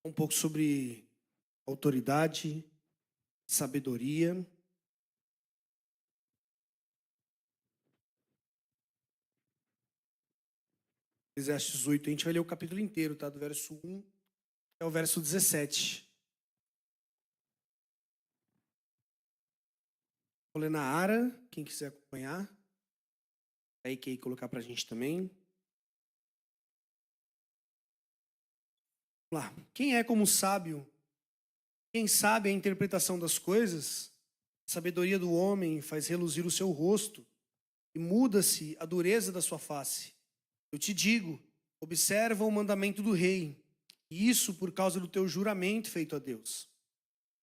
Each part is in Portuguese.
Um pouco sobre autoridade, sabedoria. Eclesiastes 8, a gente vai ler o capítulo inteiro, tá? Do verso 1 até o verso 17. Vou ler na Ara, quem quiser acompanhar. Aí que colocar pra gente também. Vamos lá. Quem é como sábio? Quem sabe a interpretação das coisas? A sabedoria do homem faz reluzir o seu rosto e muda-se a dureza da sua face. Eu te digo, observa o mandamento do rei, e isso por causa do teu juramento feito a Deus.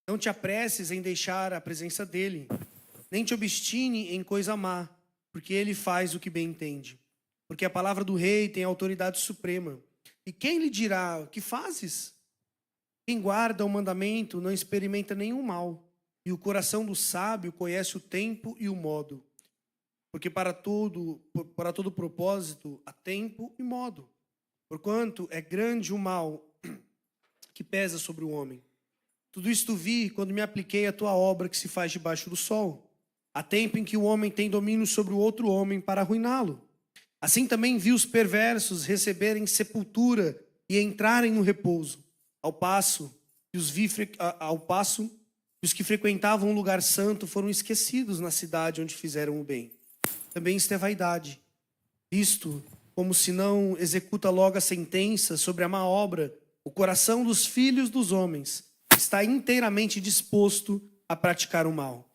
Não te apresses em deixar a presença dele, nem te obstine em coisa má, porque ele faz o que bem entende. Porque a palavra do rei tem autoridade suprema. E quem lhe dirá, o que fazes? Quem guarda o mandamento não experimenta nenhum mal, e o coração do sábio conhece o tempo e o modo. Porque para todo propósito há tempo e modo. Porquanto é grande o mal que pesa sobre o homem. Tudo isto vi quando me apliquei à tua obra que se faz debaixo do sol. Há tempo em que o homem tem domínio sobre o outro homem para arruiná-lo. Assim também vi os perversos receberem sepultura e entrarem no repouso, ao passo que os que frequentavam o lugar santo foram esquecidos na cidade onde fizeram o bem. Também isto é vaidade. Isto, como se não executa logo a sentença sobre a má obra, o coração dos filhos dos homens está inteiramente disposto a praticar o mal.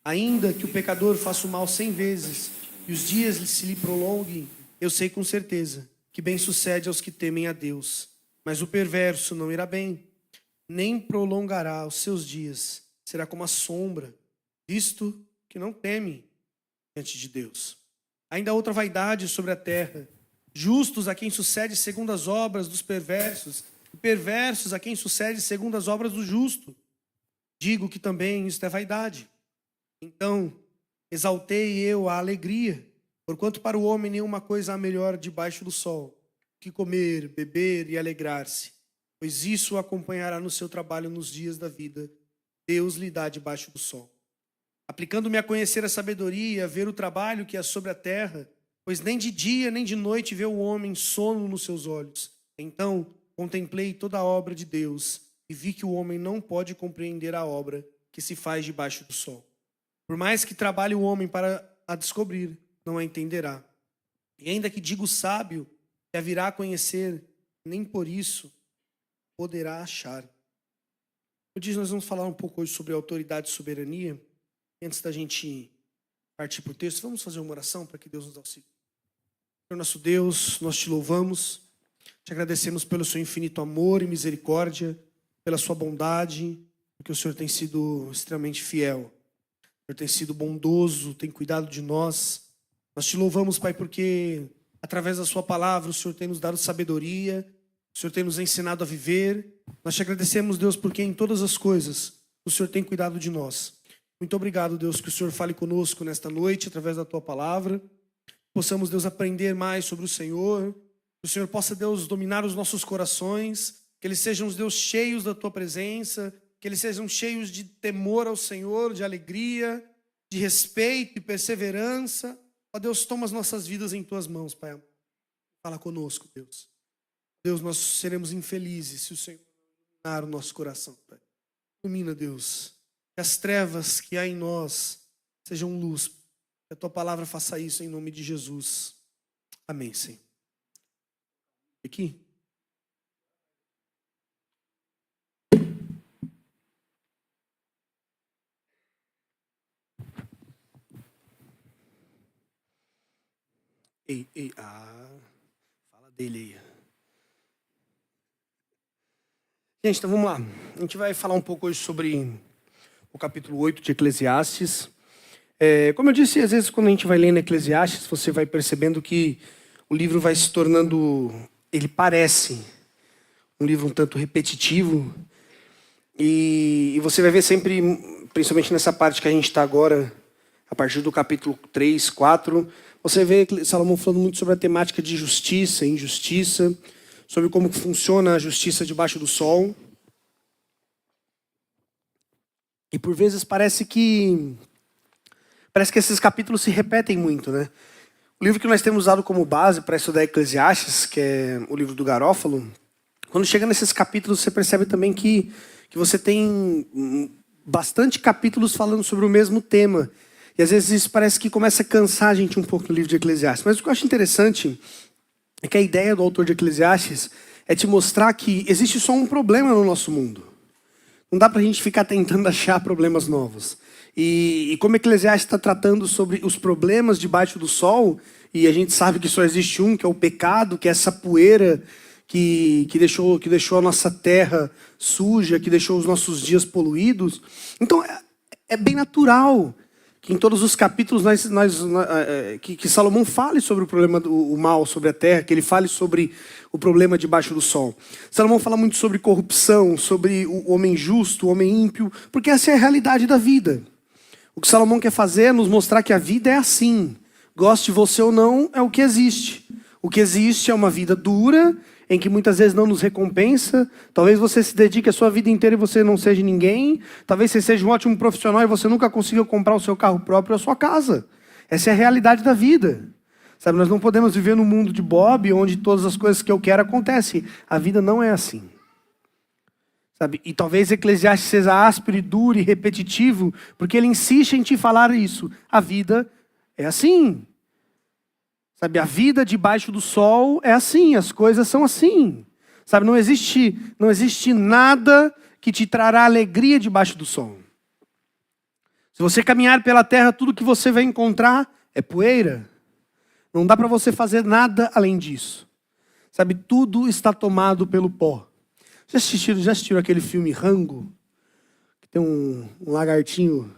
Ainda que o pecador faça o mal 100 vezes e os dias se lhe prolonguem, eu sei com certeza que bem sucede aos que temem a Deus. Mas o perverso não irá bem, nem prolongará os seus dias. Será como a sombra, visto que não teme diante de Deus. Ainda há outra vaidade sobre a terra. Justos a quem sucede segundo as obras dos perversos, e perversos a quem sucede segundo as obras do justo. Digo que também isto é vaidade. Então exaltei eu a alegria, porquanto para o homem nenhuma coisa há melhor debaixo do sol que comer, beber e alegrar-se, pois isso o acompanhará no seu trabalho nos dias da vida. Deus lhe dá debaixo do sol. Aplicando-me a conhecer a sabedoria, a ver o trabalho que há sobre a terra, pois nem de dia nem de noite vê o homem sono nos seus olhos. Então contemplei toda a obra de Deus e vi que o homem não pode compreender a obra que se faz debaixo do sol. Por mais que trabalhe o homem para a descobrir, não a entenderá. E ainda que diga o sábio que a virá a conhecer, nem por isso poderá achar. Eu disse, nós vamos falar um pouco hoje sobre autoridade e soberania. Antes da gente partir para o texto, vamos fazer uma oração para que Deus nos auxilie. Senhor nosso Deus, nós te louvamos, te agradecemos pelo seu infinito amor e misericórdia, pela sua bondade, porque o Senhor tem sido extremamente fiel. O Senhor tem sido bondoso, tem cuidado de nós. Nós te louvamos, Pai, porque através da sua palavra o Senhor tem nos dado sabedoria, o Senhor tem nos ensinado a viver. Nós te agradecemos, Deus, porque em todas as coisas o Senhor tem cuidado de nós. Muito obrigado, Deus, que o Senhor fale conosco nesta noite, através da tua palavra. Possamos, Deus, aprender mais sobre o Senhor. Que o Senhor possa, Deus, dominar os nossos corações. Que eles sejam, Deus, cheios da tua presença. Que eles sejam cheios de temor ao Senhor, de alegria, de respeito e perseverança. Ó Deus, toma as nossas vidas em tuas mãos, Pai. Fala conosco, Deus. Deus, nós seremos infelizes se o Senhor não iluminar o nosso coração, Pai. Ilumina, Deus. Que as trevas que há em nós sejam luz. Que a tua palavra faça isso em nome de Jesus. Amém, Senhor. Aqui. Fala dele aí. Gente, então vamos lá. A gente vai falar um pouco hoje sobre o capítulo 8 de Eclesiastes. Como eu disse, às vezes quando a gente vai lendo Eclesiastes, você vai percebendo que o livro vai se tornando, ele parece um livro um tanto repetitivo. E você vai ver sempre, principalmente nessa parte que a gente está agora, a partir do capítulo 3, 4, você vê Salomão falando muito sobre a temática de justiça e injustiça, sobre como funciona a justiça debaixo do sol. E por vezes parece que esses capítulos se repetem muito, né? O livro que nós temos usado como base para estudar Eclesiastes, que é o livro do Garófalo, quando chega nesses capítulos você percebe também que você tem bastante capítulos falando sobre o mesmo tema. E às vezes isso parece que começa a cansar a gente um pouco no livro de Eclesiastes. Mas o que eu acho interessante é que a ideia do autor de Eclesiastes é te mostrar que existe só um problema no nosso mundo. Não dá para a gente ficar tentando achar problemas novos. E como Eclesiastes está tratando sobre os problemas debaixo do sol, e a gente sabe que só existe um, que é o pecado, que é essa poeira que deixou a nossa terra suja, que deixou os nossos dias poluídos. Então é bem natural que em todos os capítulos que Salomão fale sobre o problema do mal sobre a terra, que ele fale sobre o problema debaixo do sol. Salomão fala muito sobre corrupção, sobre o homem justo, o homem ímpio, porque essa é a realidade da vida. O que Salomão quer fazer é nos mostrar que a vida é assim. Goste você ou não, é o que existe. O que existe é uma vida dura, em que muitas vezes não nos recompensa. Talvez você se dedique a sua vida inteira e você não seja ninguém. Talvez você seja um ótimo profissional e você nunca conseguiu comprar o seu carro próprio ou a sua casa. Essa é a realidade da vida. Sabe, nós não podemos viver num mundo de Bob, onde todas as coisas que eu quero acontecem. A vida não é assim. Sabe? E talvez Eclesiastes seja áspero e duro e repetitivo, porque ele insiste em te falar isso. A vida é assim. Sabe, a vida debaixo do sol é assim, as coisas são assim. Sabe, não existe nada que te trará alegria debaixo do sol. Se você caminhar pela terra, tudo que você vai encontrar é poeira. Não dá para você fazer nada além disso. Sabe, tudo está tomado pelo pó. Já assistiram aquele filme Rango? Que tem um lagartinho.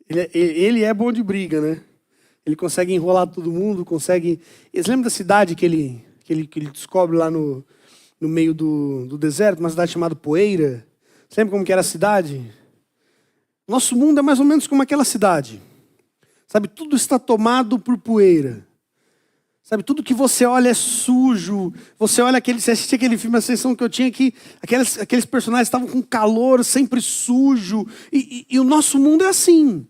Ele é bom de briga, né? Ele consegue enrolar todo mundo, consegue... Você lembra da cidade que ele descobre lá no meio do deserto, uma cidade chamada Poeira? Você lembra como que era a cidade? Nosso mundo é mais ou menos como aquela cidade. Sabe, tudo está tomado por poeira. Sabe, tudo que você olha é sujo. Você assistia aquele filme, a sensação que eu tinha que aqueles personagens estavam com calor, sempre sujo. E o nosso mundo é assim.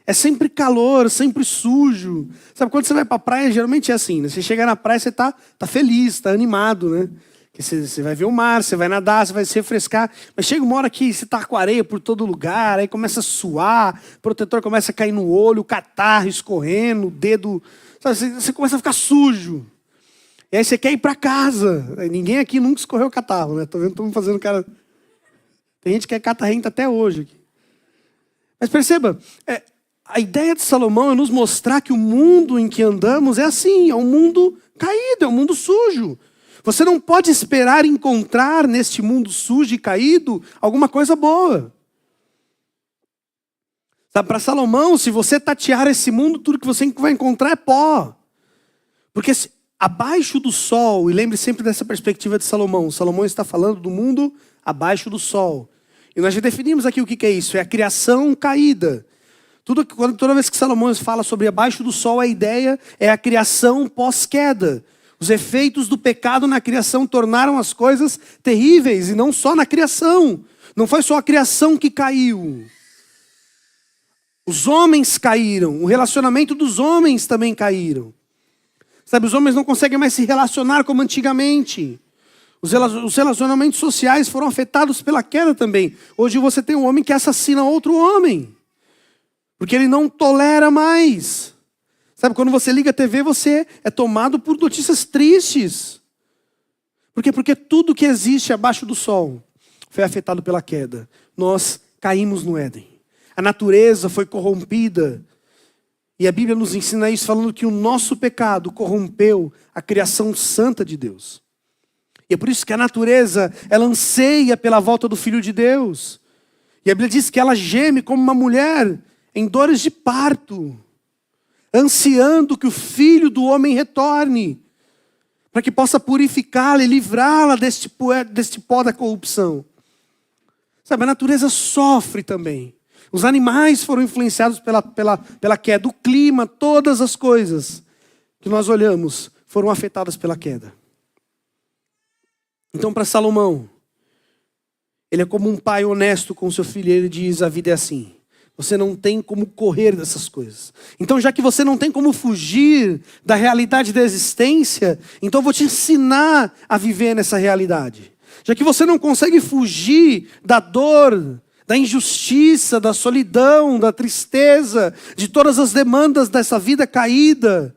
É sempre calor, sempre sujo. Sabe, quando você vai para a praia, geralmente é assim, né? Você chega na praia, você tá feliz, está animado, né? Você vai ver o mar, você vai nadar, você vai se refrescar. Mas chega uma hora que você está com areia por todo lugar, aí começa a suar, o protetor começa a cair no olho, o catarro escorrendo, o dedo... Sabe, você começa a ficar sujo. E aí você quer ir para casa. Ninguém aqui nunca escorreu o catarro, né? Tô vendo todo mundo fazendo cara... Tem gente que é catarrenta até hoje. Mas perceba... A ideia de Salomão é nos mostrar que o mundo em que andamos é assim, é um mundo caído, é um mundo sujo. Você não pode esperar encontrar neste mundo sujo e caído alguma coisa boa. Sabe, para Salomão, se você tatear esse mundo, tudo que você vai encontrar é pó. Porque abaixo do sol, e lembre sempre dessa perspectiva de Salomão, Salomão está falando do mundo abaixo do sol. E nós já definimos aqui o que é isso, é a criação caída. Toda vez que Salomão fala sobre abaixo do sol, a ideia é a criação pós-queda. Os efeitos do pecado na criação tornaram as coisas terríveis, e não só na criação. Não foi só a criação que caiu. Os homens caíram, o relacionamento dos homens também caíram. Sabe, os homens não conseguem mais se relacionar como antigamente. Os relacionamentos sociais foram afetados pela queda também. Hoje você tem um homem que assassina outro homem. Porque ele não tolera mais. Sabe, quando você liga a TV, você é tomado por notícias tristes. Por quê? Porque tudo que existe abaixo do sol foi afetado pela queda. Nós caímos no Éden. A natureza foi corrompida. E a Bíblia nos ensina isso falando que o nosso pecado corrompeu a criação santa de Deus. E é por isso que a natureza, ela anseia pela volta do Filho de Deus. E a Bíblia diz que ela geme como uma mulher em dores de parto, ansiando que o Filho do homem retorne, para que possa purificá-la e livrá-la deste pó da corrupção. Sabe, a natureza sofre também. Os animais foram influenciados pela queda. O clima, todas as coisas que nós olhamos foram afetadas pela queda. Então, para Salomão, Ele é como um pai honesto com seu filho. Ele diz, a vida é assim. Você não tem como correr dessas coisas. Então, já que você não tem como fugir da realidade da existência, então eu vou te ensinar a viver nessa realidade. Já que você não consegue fugir da dor, da injustiça, da solidão, da tristeza, de todas as demandas dessa vida caída,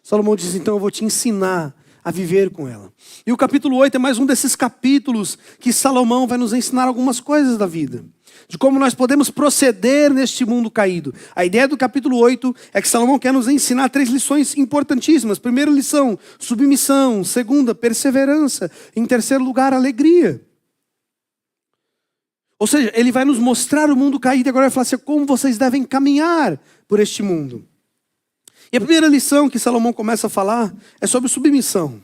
Salomão diz, então eu vou te ensinar a viver com ela. E o capítulo 8 é mais um desses capítulos que Salomão vai nos ensinar algumas coisas da vida. De como nós podemos proceder neste mundo caído. A ideia do capítulo 8 é que Salomão quer nos ensinar 3 lições importantíssimas. Primeira lição, submissão. Segunda, perseverança. Em terceiro lugar, alegria. Ou seja, ele vai nos mostrar o mundo caído e agora vai falar assim, como vocês devem caminhar por este mundo. E a primeira lição que Salomão começa a falar é sobre submissão.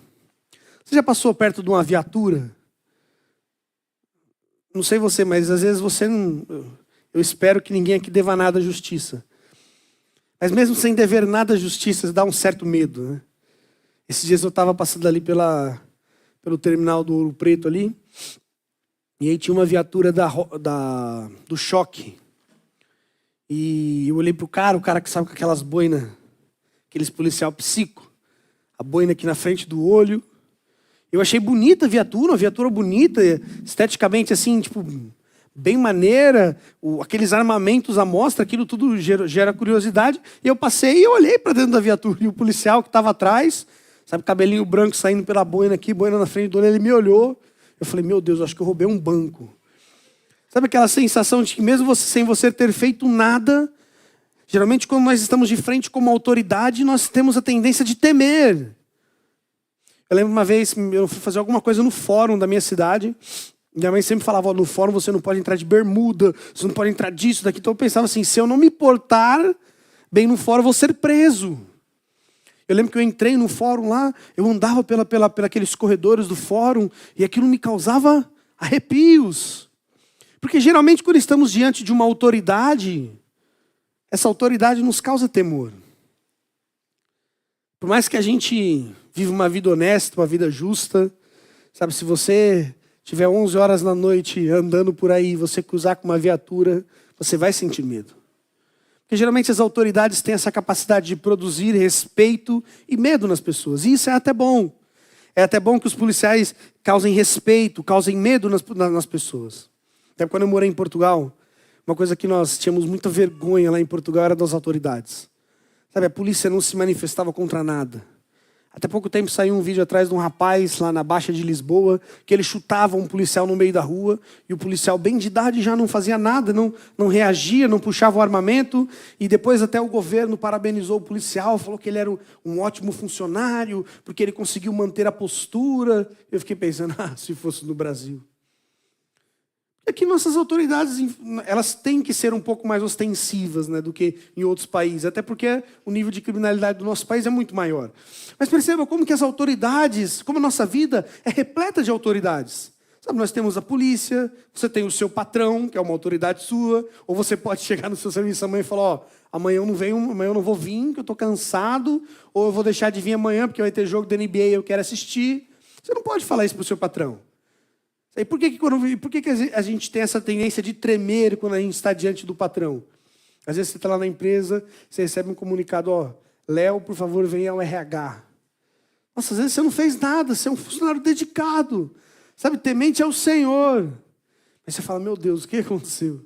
Você já passou perto de uma viatura? Não sei você, mas às vezes você não... Eu espero que ninguém aqui deva nada à justiça. Mas mesmo sem dever nada à justiça, dá um certo medo, né? Esses dias eu estava passando ali pelo terminal do Ouro Preto ali. E aí tinha uma viatura do choque. E eu olhei pro cara, o cara que sabe com aquelas boinas, aqueles policial psico. A boina aqui na frente do olho. Eu achei bonita a viatura, uma viatura bonita, esteticamente assim, tipo, bem maneira, aqueles armamentos à mostra, aquilo tudo gera curiosidade. E eu passei e eu olhei para dentro da viatura, e o policial que estava atrás, sabe, cabelinho branco saindo pela boina aqui, boina na frente do olho, ele me olhou. Eu falei, meu Deus, acho que eu roubei um banco. Sabe aquela sensação de que mesmo sem você ter feito nada, geralmente quando nós estamos de frente com uma autoridade, nós temos a tendência de temer. Eu lembro uma vez, eu fui fazer alguma coisa no fórum da minha cidade. Minha mãe sempre falava, no fórum você não pode entrar de bermuda, você não pode entrar disso, daqui. Então eu pensava assim, se eu não me portar bem no fórum, eu vou ser preso. Eu lembro que eu entrei no fórum lá, eu andava pelos corredores do fórum, e aquilo me causava arrepios. Porque geralmente quando estamos diante de uma autoridade, essa autoridade nos causa temor. Por mais que a gente viva uma vida honesta, uma vida justa, sabe, se você tiver 11 horas da noite andando por aí, você cruzar com uma viatura, você vai sentir medo. Porque geralmente as autoridades têm essa capacidade de produzir respeito e medo nas pessoas. E isso é até bom. É até bom que os policiais causem respeito, causem medo nas pessoas. Até quando eu morei em Portugal, uma coisa que nós tínhamos muita vergonha lá em Portugal era das autoridades. Sabe, a polícia não se manifestava contra nada. Até pouco tempo saiu um vídeo atrás de um rapaz lá na Baixa de Lisboa, que ele chutava um policial no meio da rua, e o policial bem de idade já não fazia nada, não reagia, não puxava o armamento, e depois até o governo parabenizou o policial, falou que ele era um ótimo funcionário, porque ele conseguiu manter a postura. Eu fiquei pensando, se fosse no Brasil. Aqui nossas autoridades, elas têm que ser um pouco mais ostensivas, né, do que em outros países, até porque o nível de criminalidade do nosso país é muito maior. Mas perceba como que as autoridades, como a nossa vida é repleta de autoridades. Sabe, nós temos a polícia, você tem o seu patrão, que é uma autoridade sua, ou você pode chegar no seu serviço amanhã e falar, amanhã eu não venho, amanhã eu não vou vir, porque eu estou cansado, ou eu vou deixar de vir amanhã, porque vai ter jogo da NBA e eu quero assistir. Você não pode falar isso para o seu patrão. E por que a gente tem essa tendência de tremer quando a gente está diante do patrão? Às vezes você está lá na empresa, você recebe um comunicado, Léo, por favor, venha ao RH. Nossa, às vezes você não fez nada, você é um funcionário dedicado. Sabe, temente ao Senhor. Aí você fala, meu Deus, o que aconteceu?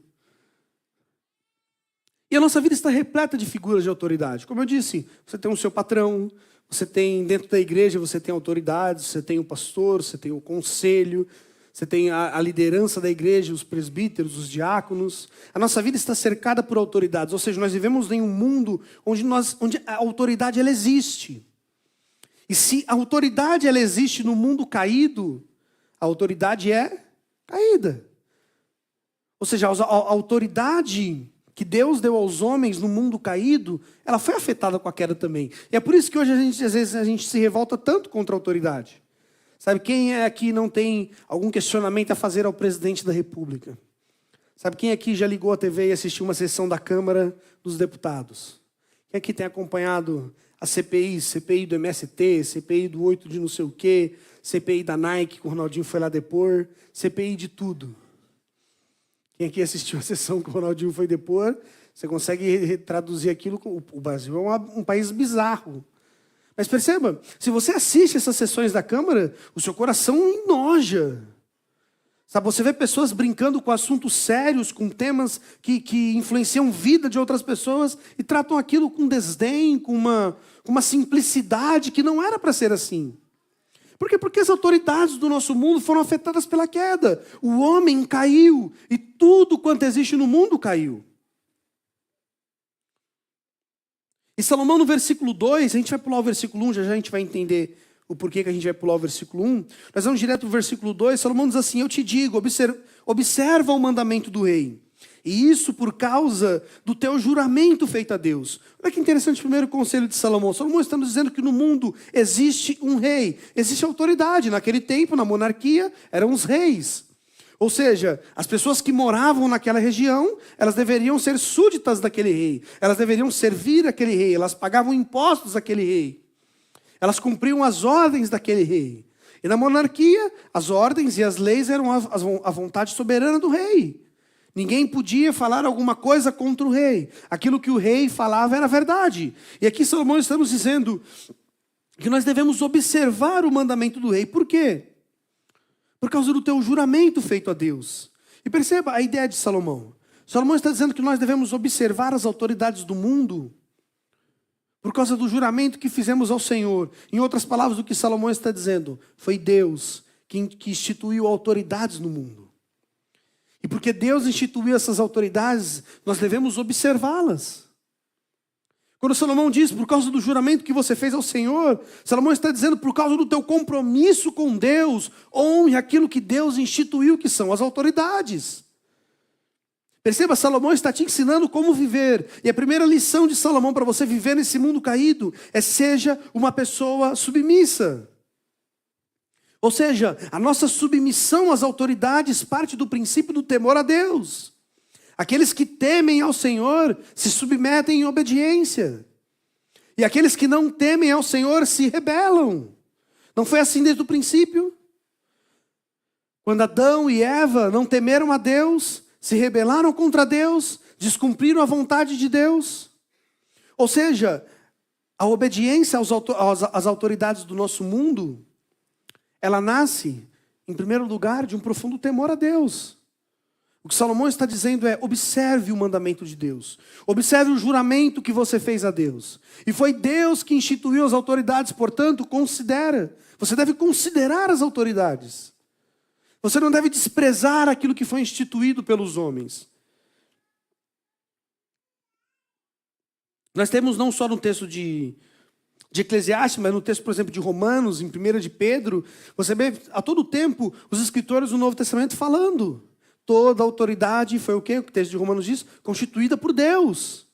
E a nossa vida está repleta de figuras de autoridade. Como eu disse, você tem o seu patrão, você tem dentro da igreja, você tem autoridades, você tem o pastor, você tem o conselho, você tem a liderança da igreja, os presbíteros, os diáconos. A nossa vida está cercada por autoridades. Ou seja, nós vivemos em um mundo onde a autoridade ela existe. E se a autoridade ela existe no mundo caído, a autoridade é caída. Ou seja, a autoridade que Deus deu aos homens no mundo caído, ela foi afetada com a queda também. E é por isso que hoje às vezes a gente se revolta tanto contra a autoridade. Sabe, quem aqui não tem algum questionamento a fazer ao presidente da República? Sabe, quem aqui já ligou a TV e assistiu uma sessão da Câmara dos Deputados? Quem aqui tem acompanhado a CPI do MST, CPI do 8 de não sei o quê, CPI da Nike, que o Ronaldinho foi lá depor, CPI de tudo? Quem aqui assistiu a sessão que o Ronaldinho foi depor, você consegue traduzir aquilo. O Brasil é um país bizarro. Mas perceba, se você assiste essas sessões da Câmara, o seu coração enoja. Sabe, você vê pessoas brincando com assuntos sérios, com temas que influenciam a vida de outras pessoas e tratam aquilo com desdém, com uma simplicidade que não era para ser assim. Por quê? Porque as autoridades do nosso mundo foram afetadas pela queda. O homem caiu e tudo quanto existe no mundo caiu. E Salomão no versículo 2, a gente vai pular o versículo 1, já a gente vai entender o porquê que a gente vai pular o versículo 1. Nós vamos direto para o versículo 2, Salomão diz assim: eu te digo, observa o mandamento do rei, e isso por causa do teu juramento feito a Deus. Olha que interessante o primeiro conselho de Salomão. Salomão está nos dizendo que no mundo existe um rei, existe autoridade. Naquele tempo, na monarquia, eram os reis. Ou seja, as pessoas que moravam naquela região, elas deveriam ser súditas daquele rei. Elas deveriam servir aquele rei. Elas pagavam impostos àquele rei. Elas cumpriam as ordens daquele rei. E na monarquia, as ordens e as leis eram a vontade soberana do rei. Ninguém podia falar alguma coisa contra o rei. Aquilo que o rei falava era verdade. E aqui Salomão estamos dizendo que nós devemos observar o mandamento do rei. Por quê? Por causa do teu juramento feito a Deus. E perceba a ideia de Salomão. Salomão está dizendo que nós devemos observar as autoridades do mundo por causa do juramento que fizemos ao Senhor. Em outras palavras, o que Salomão está dizendo, foi Deus que instituiu autoridades no mundo. E porque Deus instituiu essas autoridades, nós devemos observá-las. Quando Salomão diz, por causa do juramento que você fez ao Senhor, Salomão está dizendo, por causa do teu compromisso com Deus, honre aquilo que Deus instituiu, que são as autoridades. Perceba, Salomão está te ensinando como viver. E a primeira lição de Salomão para você viver nesse mundo caído é: seja uma pessoa submissa. Ou seja, a nossa submissão às autoridades parte do princípio do temor a Deus. Aqueles que temem ao Senhor se submetem em obediência. E aqueles que não temem ao Senhor se rebelam. Não foi assim desde o princípio? Quando Adão e Eva não temeram a Deus, se rebelaram contra Deus, descumpriram a vontade de Deus. Ou seja, a obediência às autoridades do nosso mundo, ela nasce, em primeiro lugar, de um profundo temor a Deus. O que Salomão está dizendo é: observe o mandamento de Deus. Observe o juramento que você fez a Deus. E foi Deus que instituiu as autoridades, portanto, considera. Você deve considerar as autoridades. Você não deve desprezar aquilo que foi instituído pelos homens. Nós temos não só no texto de Eclesiastes, mas no texto, por exemplo, de Romanos, em 1 de Pedro, você vê a todo tempo os escritores do Novo Testamento falando. Toda autoridade foi o quê? O que o texto de Romanos diz? Constituída por Deus.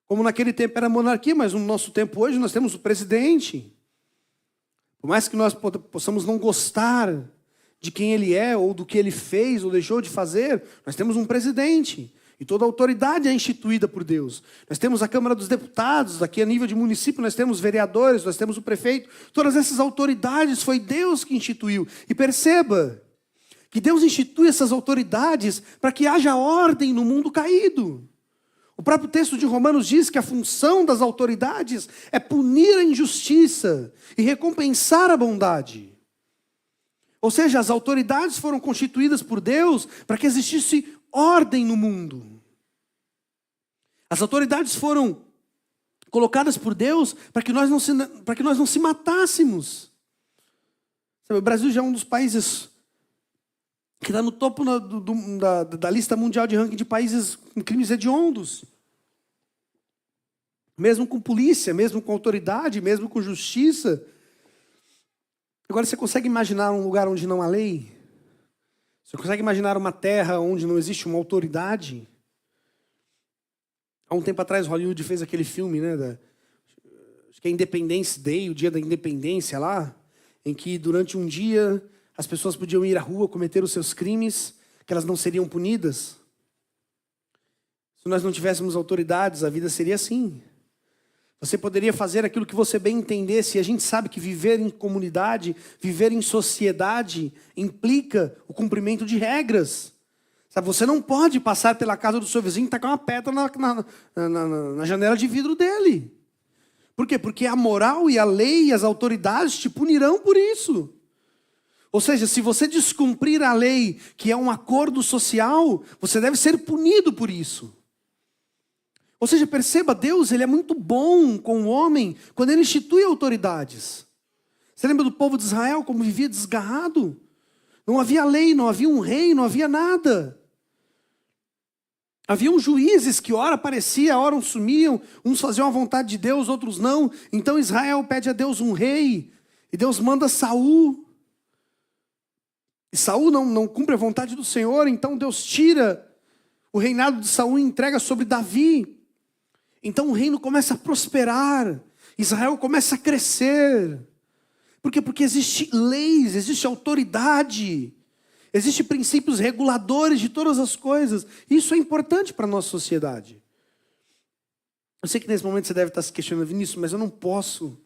Como naquele tempo era a monarquia, mas no nosso tempo hoje nós temos o presidente. Por mais que nós possamos não gostar de quem ele é, ou do que ele fez, ou deixou de fazer, nós temos um presidente. E toda autoridade é instituída por Deus. Nós temos a Câmara dos Deputados, aqui a nível de município nós temos vereadores, nós temos o prefeito. Todas essas autoridades foi Deus que instituiu. E perceba que Deus institui essas autoridades para que haja ordem no mundo caído. O próprio texto de Romanos diz que a função das autoridades é punir a injustiça e recompensar a bondade. Ou seja, as autoridades foram constituídas por Deus para que existisse ordem no mundo. As autoridades foram colocadas por Deus para que nós não se matássemos. Sabe, o Brasil já é um dos países que está no topo da lista mundial de ranking de países com crimes hediondos. Mesmo com polícia, mesmo com autoridade, mesmo com justiça. Agora você consegue imaginar um lugar onde não há lei? Você consegue imaginar uma terra onde não existe uma autoridade? Há um tempo atrás, Hollywood fez aquele filme, né? Acho que é Independence Day, o dia da independência lá, em que durante um dia as pessoas podiam ir à rua, cometer os seus crimes, que elas não seriam punidas. Se nós não tivéssemos autoridades, a vida seria assim. Você poderia fazer aquilo que você bem entendesse. E a gente sabe que viver em comunidade, viver em sociedade, implica o cumprimento de regras. Sabe, você não pode passar pela casa do seu vizinho e tacar uma pedra na janela de vidro dele. Por quê? Porque a moral e a lei e as autoridades te punirão por isso. Ou seja, se você descumprir a lei, que é um acordo social, você deve ser punido por isso. Ou seja, perceba, Deus ele é muito bom com o homem quando ele institui autoridades. Você lembra do povo de Israel, como vivia desgarrado? Não havia lei, não havia um rei, não havia nada. Haviam juízes que ora apareciam, ora sumiam, uns faziam a vontade de Deus, outros não. Então Israel pede a Deus um rei, e Deus manda Saul. E Saul não cumpre a vontade do Senhor, então Deus tira o reinado de Saul e entrega sobre Davi. Então o reino começa a prosperar, Israel começa a crescer. Por quê? Porque existe leis, existe autoridade. Existem princípios reguladores de todas as coisas. Isso é importante para a nossa sociedade. Eu sei que nesse momento você deve estar se questionando, Vinícius, mas eu não posso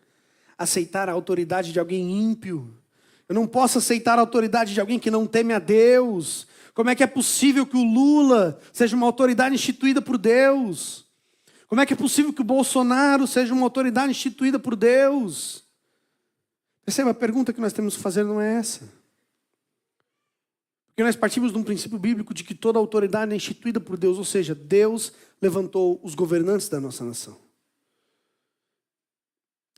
aceitar a autoridade de alguém ímpio. Eu não posso aceitar a autoridade de alguém que não teme a Deus. Como é que é possível que o Lula seja uma autoridade instituída por Deus? Como é que é possível que o Bolsonaro seja uma autoridade instituída por Deus? Perceba, a pergunta que nós temos que fazer não é essa. Porque nós partimos de um princípio bíblico de que toda autoridade é instituída por Deus, ou seja, Deus levantou os governantes da nossa nação.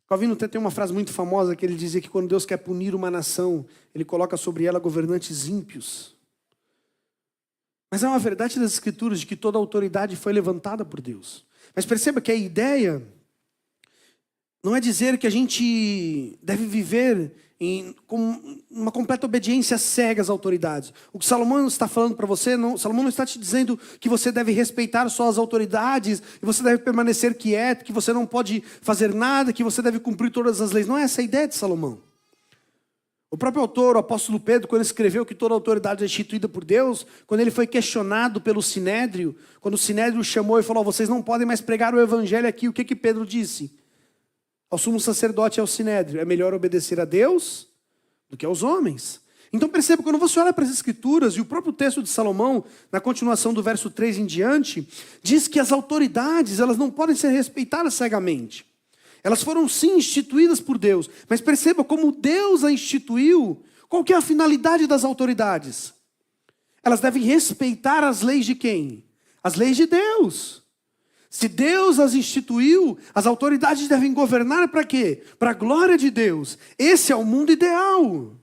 Calvino tem uma frase muito famosa que ele dizia que quando Deus quer punir uma nação, ele coloca sobre ela governantes ímpios. Mas é uma verdade das Escrituras de que toda autoridade foi levantada por Deus. Mas perceba que a ideia não é dizer que a gente deve viver com uma completa obediência cega às autoridades. O que Salomão está falando para você, Salomão não está te dizendo que você deve respeitar só as autoridades, e você deve permanecer quieto, que você não pode fazer nada, que você deve cumprir todas as leis. Não é essa a ideia de Salomão. O próprio autor, o apóstolo Pedro, quando escreveu que toda autoridade é instituída por Deus, quando ele foi questionado pelo Sinédrio, quando o Sinédrio chamou e falou, vocês não podem mais pregar o evangelho aqui, o que Pedro disse? Ao sumo sacerdote e ao Sinédrio, é melhor obedecer a Deus do que aos homens. Então perceba, quando você olha para as Escrituras, e o próprio texto de Salomão, na continuação do verso 3 em diante, diz que as autoridades, elas não podem ser respeitadas cegamente. Elas foram sim instituídas por Deus, mas perceba como Deus a instituiu, qual que é a finalidade das autoridades? Elas devem respeitar as leis de quem? As leis de Deus. Se Deus as instituiu, as autoridades devem governar para quê? Para a glória de Deus. Esse é o mundo ideal.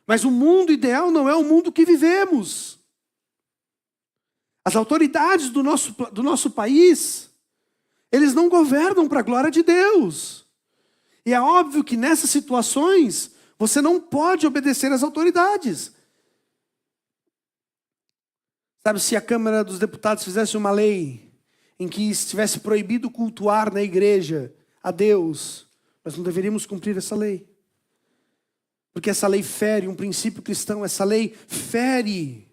Mas o mundo ideal não é o mundo que vivemos. As autoridades do nosso país, eles não governam para a glória de Deus. E é óbvio que nessas situações, você não pode obedecer às autoridades. Sabe, se a Câmara dos Deputados fizesse uma lei em que estivesse proibido cultuar na igreja a Deus, nós não deveríamos cumprir essa lei. Porque essa lei fere um princípio cristão, essa lei fere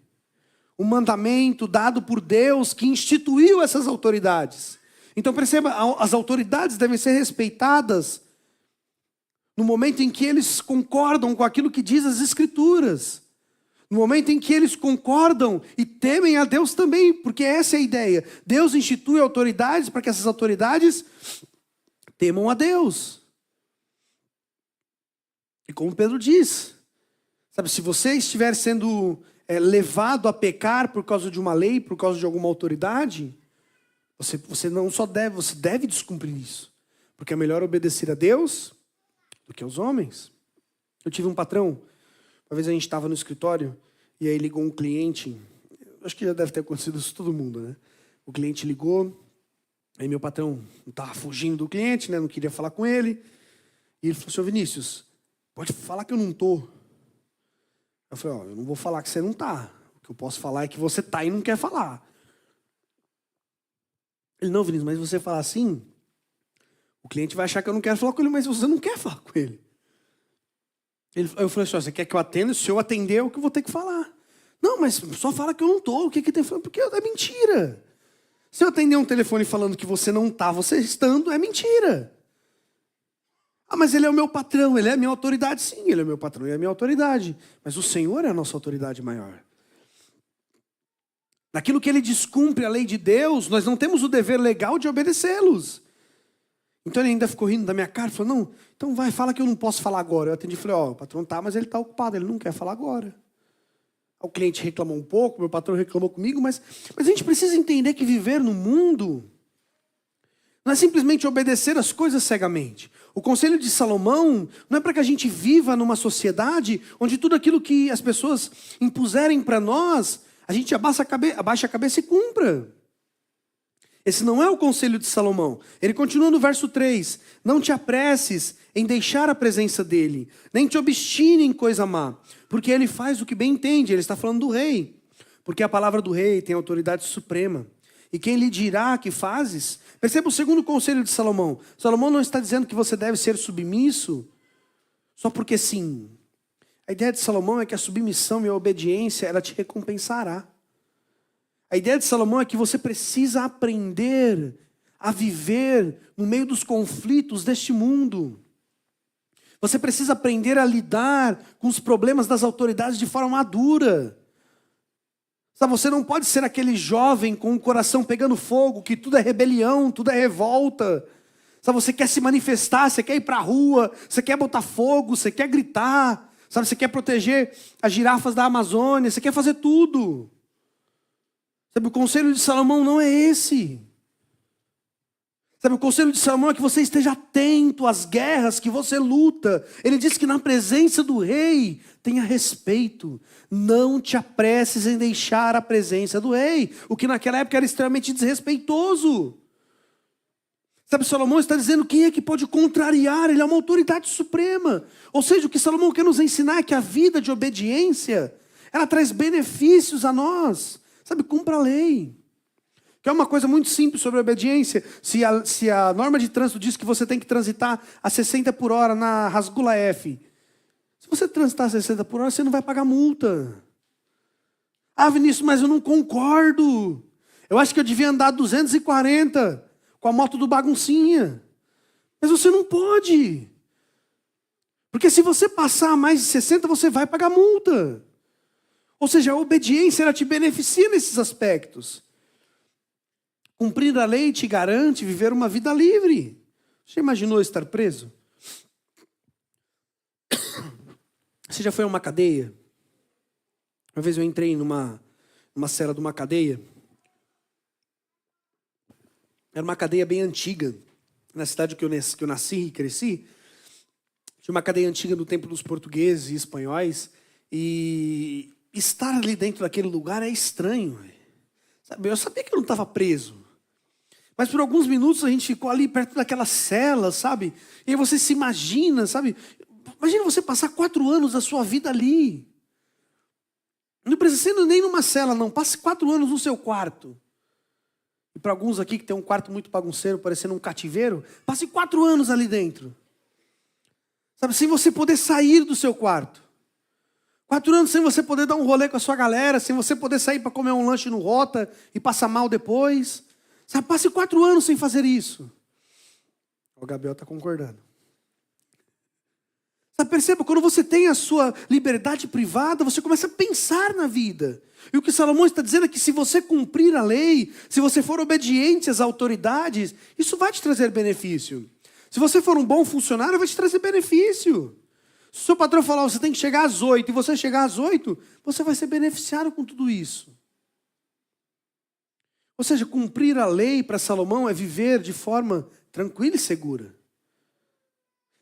um mandamento dado por Deus que instituiu essas autoridades. Então perceba, as autoridades devem ser respeitadas no momento em que eles concordam com aquilo que diz as Escrituras. No momento em que eles concordam e temem a Deus também, porque essa é a ideia. Deus institui autoridades para que essas autoridades temam a Deus. E como Pedro diz, sabe, se você estiver sendo levado a pecar por causa de uma lei, por causa de alguma autoridade, você não só deve, você deve descumprir isso. Porque é melhor obedecer a Deus do que aos homens. Eu tive um patrão. Uma vez a gente estava no escritório e aí ligou um cliente, acho que já deve ter acontecido isso com todo mundo, né? O cliente ligou, aí meu patrão estava fugindo do cliente, né? Não queria falar com ele. E ele falou, senhor Vinícius, pode falar que eu não estou. Eu falei, eu não vou falar que você não está. O que eu posso falar é que você está e não quer falar. Ele, não, Vinícius, mas você falar assim, o cliente vai achar que eu não quero falar com ele, mas você não quer falar com ele. Eu falei assim, você quer que eu atenda? Se eu atender, é o que eu vou ter que falar. Não, mas só fala que eu não estou. O que tem falando? Porque é mentira. Se eu atender um telefone falando que você não está, você estando, é mentira. Ah, mas ele é o meu patrão, ele é a minha autoridade. Sim, ele é o meu patrão, ele é a minha autoridade. Mas o Senhor é a nossa autoridade maior. naquilo que ele descumpre a lei de Deus, nós não temos o dever legal de obedecê-los. Então ele ainda ficou rindo da minha cara, falou, não, então vai, fala que eu não posso falar agora. Eu atendi e falei, ó, o patrão tá, mas ele está ocupado, ele não quer falar agora. O cliente reclamou um pouco, meu patrão reclamou comigo, mas a gente precisa entender que viver no mundo não é simplesmente obedecer as coisas cegamente. O conselho de Salomão não é para que a gente viva numa sociedade onde tudo aquilo que as pessoas impuserem para nós, a gente abaixa a cabeça e cumpra. Esse não é o conselho de Salomão. Ele continua no verso 3. Não te apresses em deixar a presença dele, nem te obstine em coisa má, porque ele faz o que bem entende. Ele está falando do rei, porque a palavra do rei tem autoridade suprema. E quem lhe dirá que fazes? Perceba o segundo conselho de Salomão. Salomão não está dizendo que você deve ser submisso só porque sim. A ideia de Salomão é que a submissão e a obediência, ela te recompensará. A ideia de Salomão é que você precisa aprender a viver no meio dos conflitos deste mundo. Você precisa aprender a lidar com os problemas das autoridades de forma madura. Sabe, você não pode ser aquele jovem com o coração pegando fogo, que tudo é rebelião, tudo é revolta. Sabe, você quer se manifestar, você quer ir para a rua, você quer botar fogo, você quer gritar. Sabe, você quer proteger as girafas da Amazônia, você quer fazer tudo. Sabe, o conselho de Salomão não é esse. Sabe, o conselho de Salomão é que você esteja atento às guerras que você luta. Ele diz que na presença do rei tenha respeito. Não te apresses em deixar a presença do rei, o que naquela época era extremamente desrespeitoso. Sabe, Salomão está dizendo quem é que pode contrariar, ele é uma autoridade suprema. Ou seja, o que Salomão quer nos ensinar é que a vida de obediência, ela traz benefícios a nós. Sabe, cumpra a lei. Que é uma coisa muito simples sobre a obediência. Se a norma de trânsito diz que você tem que transitar a 60 por hora na rasgula F, se você transitar a 60 por hora, você não vai pagar multa. Ah, Vinícius, mas eu não concordo. Eu acho que eu devia andar 240 com a moto do baguncinha. Mas você não pode. Porque se você passar mais de 60, você vai pagar multa. Ou seja, a obediência, ela te beneficia nesses aspectos. Cumprir a lei te garante viver uma vida livre. Você imaginou estar preso? Você já foi a uma cadeia? Uma vez eu entrei numa cela de uma cadeia. Era uma cadeia bem antiga. Na cidade que eu nasci e cresci. Tinha uma cadeia antiga do tempo dos portugueses e espanhóis. E estar ali dentro daquele lugar é estranho. Sabe, eu sabia que eu não estava preso. Mas por alguns minutos a gente ficou ali perto daquela cela, sabe? E aí você se imagina, sabe? Imagina você passar 4 anos da sua vida ali. Não precisa ser nem numa cela, não. Passe 4 anos no seu quarto. E para alguns aqui que tem um quarto muito bagunceiro, parecendo um cativeiro, passe 4 anos ali dentro. Sabe, sem você poder sair do seu quarto. 4 anos sem você poder dar um rolê com a sua galera, sem você poder sair para comer um lanche no Rota e passar mal depois. Sabe, passe 4 anos sem fazer isso. O Gabriel está concordando. Sabe, perceba, quando você tem a sua liberdade privada, você começa a pensar na vida. E o que Salomão está dizendo é que se você cumprir a lei, se você for obediente às autoridades, isso vai te trazer benefício. Se você for um bom funcionário, vai te trazer benefício. Se o seu patrão falar, você tem que chegar às 8, e você chegar às 8, você vai ser beneficiado com tudo isso. Ou seja, cumprir a lei para Salomão é viver de forma tranquila e segura.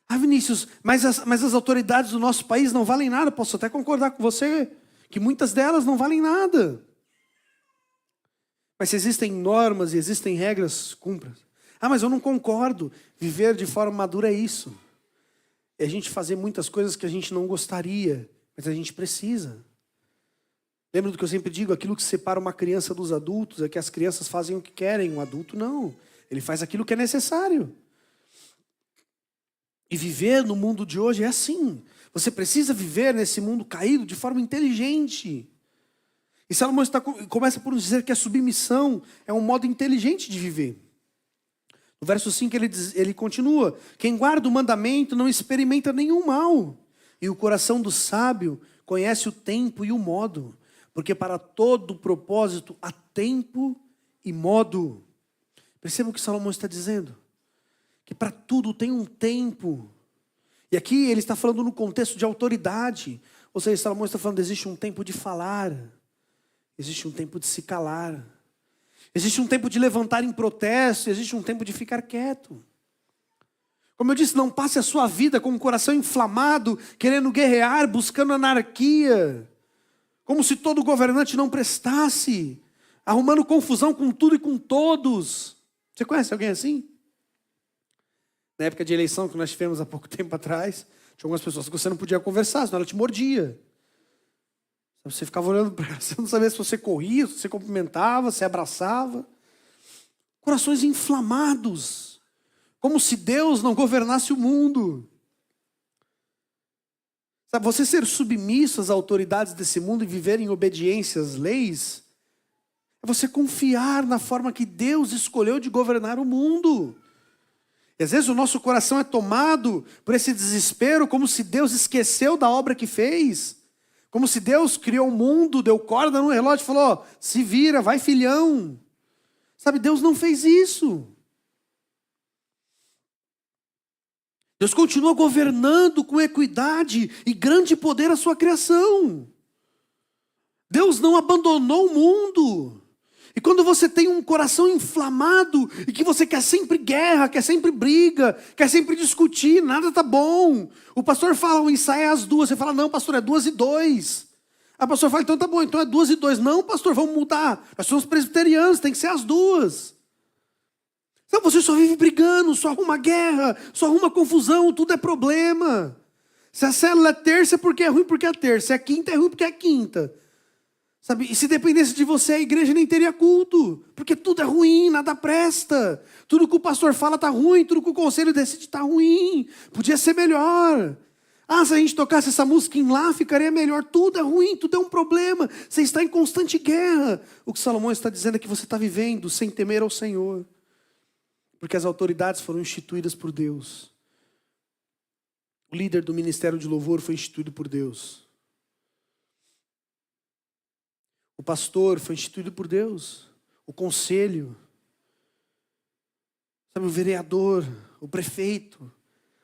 Ah, Vinícius, mas as autoridades do nosso país não valem nada. Posso até concordar com você que muitas delas não valem nada. Mas se existem normas e existem regras, cumpra. Ah, mas eu não concordo. Viver de forma madura é isso. É a gente fazer muitas coisas que a gente não gostaria, mas a gente precisa. Lembra do que eu sempre digo? Aquilo que separa uma criança dos adultos é que as crianças fazem o que querem, o adulto não. Ele faz aquilo que é necessário. E viver no mundo de hoje é assim. Você precisa viver nesse mundo caído de forma inteligente. E Salomão começa por nos dizer que a submissão é um modo inteligente de viver. No verso 5 ele continua: quem guarda o mandamento não experimenta nenhum mal, e o coração do sábio conhece o tempo e o modo, porque para todo propósito há tempo e modo. Perceba o que Salomão está dizendo. Que para tudo tem um tempo. E aqui ele está falando no contexto de autoridade. Ou seja, Salomão está falando, existe um tempo de falar. Existe um tempo de se calar. Existe um tempo de levantar em protesto. Existe um tempo de ficar quieto. Como eu disse, não passe a sua vida com o coração inflamado, querendo guerrear, buscando anarquia. Como se todo governante não prestasse. Arrumando confusão com tudo e com todos. Você conhece alguém assim? Na época de eleição que nós tivemos há pouco tempo atrás, tinha algumas pessoas que você não podia conversar, senão ela te mordia. Você ficava olhando para ela, você não sabia se você corria, se você cumprimentava, se abraçava. Corações inflamados, como se Deus não governasse o mundo. Sabe, você ser submisso às autoridades desse mundo e viver em obediência às leis, é você confiar na forma que Deus escolheu de governar o mundo. E às vezes o nosso coração é tomado por esse desespero, como se Deus esqueceu da obra que fez. Como se Deus criou o mundo, deu corda no relógio e falou, ó, se vira, vai filhão. Sabe, Deus não fez isso. Deus continua governando com equidade e grande poder a sua criação. Deus não abandonou o mundo. E quando você tem um coração inflamado e que você quer sempre guerra, quer sempre briga, quer sempre discutir, nada tá bom. O pastor fala, o ensaio é às 2. Você fala, não, pastor, é 2:02. A pastor fala, então tá bom, então é 2:02. Não, pastor, vamos mudar. Nós somos presbiterianos, tem que ser às 2. Então você só vive brigando, só arruma guerra, só arruma confusão, tudo é problema. Se a célula é terça é porque é ruim porque é terça. Se é quinta é ruim porque é quinta. Sabe? E se dependesse de você, a igreja nem teria culto. Porque tudo é ruim, nada presta. Tudo que o pastor fala está ruim, tudo que o conselho decide está ruim. Podia ser melhor. Ah, se a gente tocasse essa música em lá, ficaria melhor. Tudo é ruim, tudo é um problema. Você está em constante guerra. O que Salomão está dizendo é que você está vivendo sem temer ao Senhor. Porque as autoridades foram instituídas por Deus. O líder do ministério de louvor foi instituído por Deus. O pastor foi instituído por Deus. O conselho. Sabe, o vereador, o prefeito.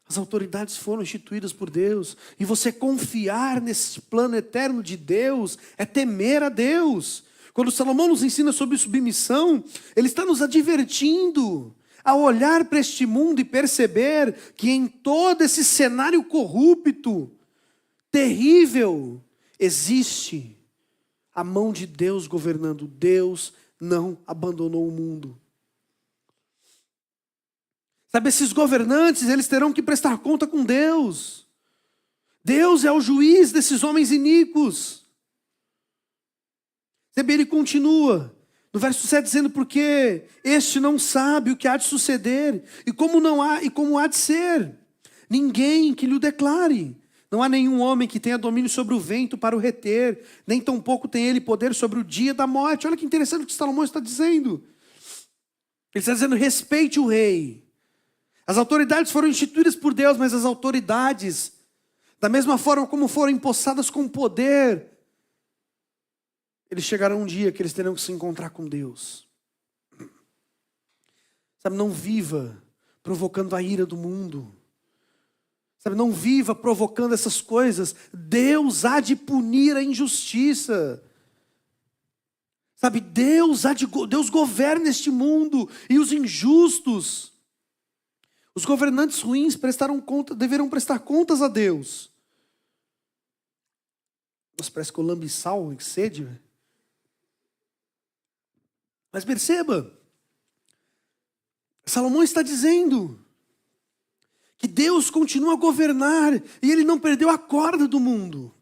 As autoridades foram instituídas por Deus. E você confiar nesse plano eterno de Deus é temer a Deus. Quando Salomão nos ensina sobre submissão, ele está nos advertindo a olhar para este mundo e perceber que em todo esse cenário corrupto, terrível, existe a mão de Deus governando. Deus não abandonou o mundo. Sabe, esses governantes, eles terão que prestar conta com Deus. Deus é o juiz desses homens iníquos. Sabe, ele continua no verso 7 dizendo, porque este não sabe o que há de suceder, e como há de ser. Ninguém que lhe o declare. Não há nenhum homem que tenha domínio sobre o vento para o reter, nem tampouco tem ele poder sobre o dia da morte. Olha que interessante o que Salomão está dizendo. Ele está dizendo, respeite o rei. As autoridades foram instituídas por Deus, mas as autoridades, da mesma forma como foram empossadas com poder, eles chegarão um dia que eles terão que se encontrar com Deus. Sabe, não viva provocando a ira do mundo. Sabe, não viva provocando essas coisas. Deus há de punir a injustiça. Sabe, Deus governa este mundo e os injustos. Os governantes ruins deverão prestar contas a Deus. Nossa, parece que eu lambe sal e sede. Mas perceba, Salomão está dizendo que Deus continua a governar e Ele não perdeu a corda do mundo.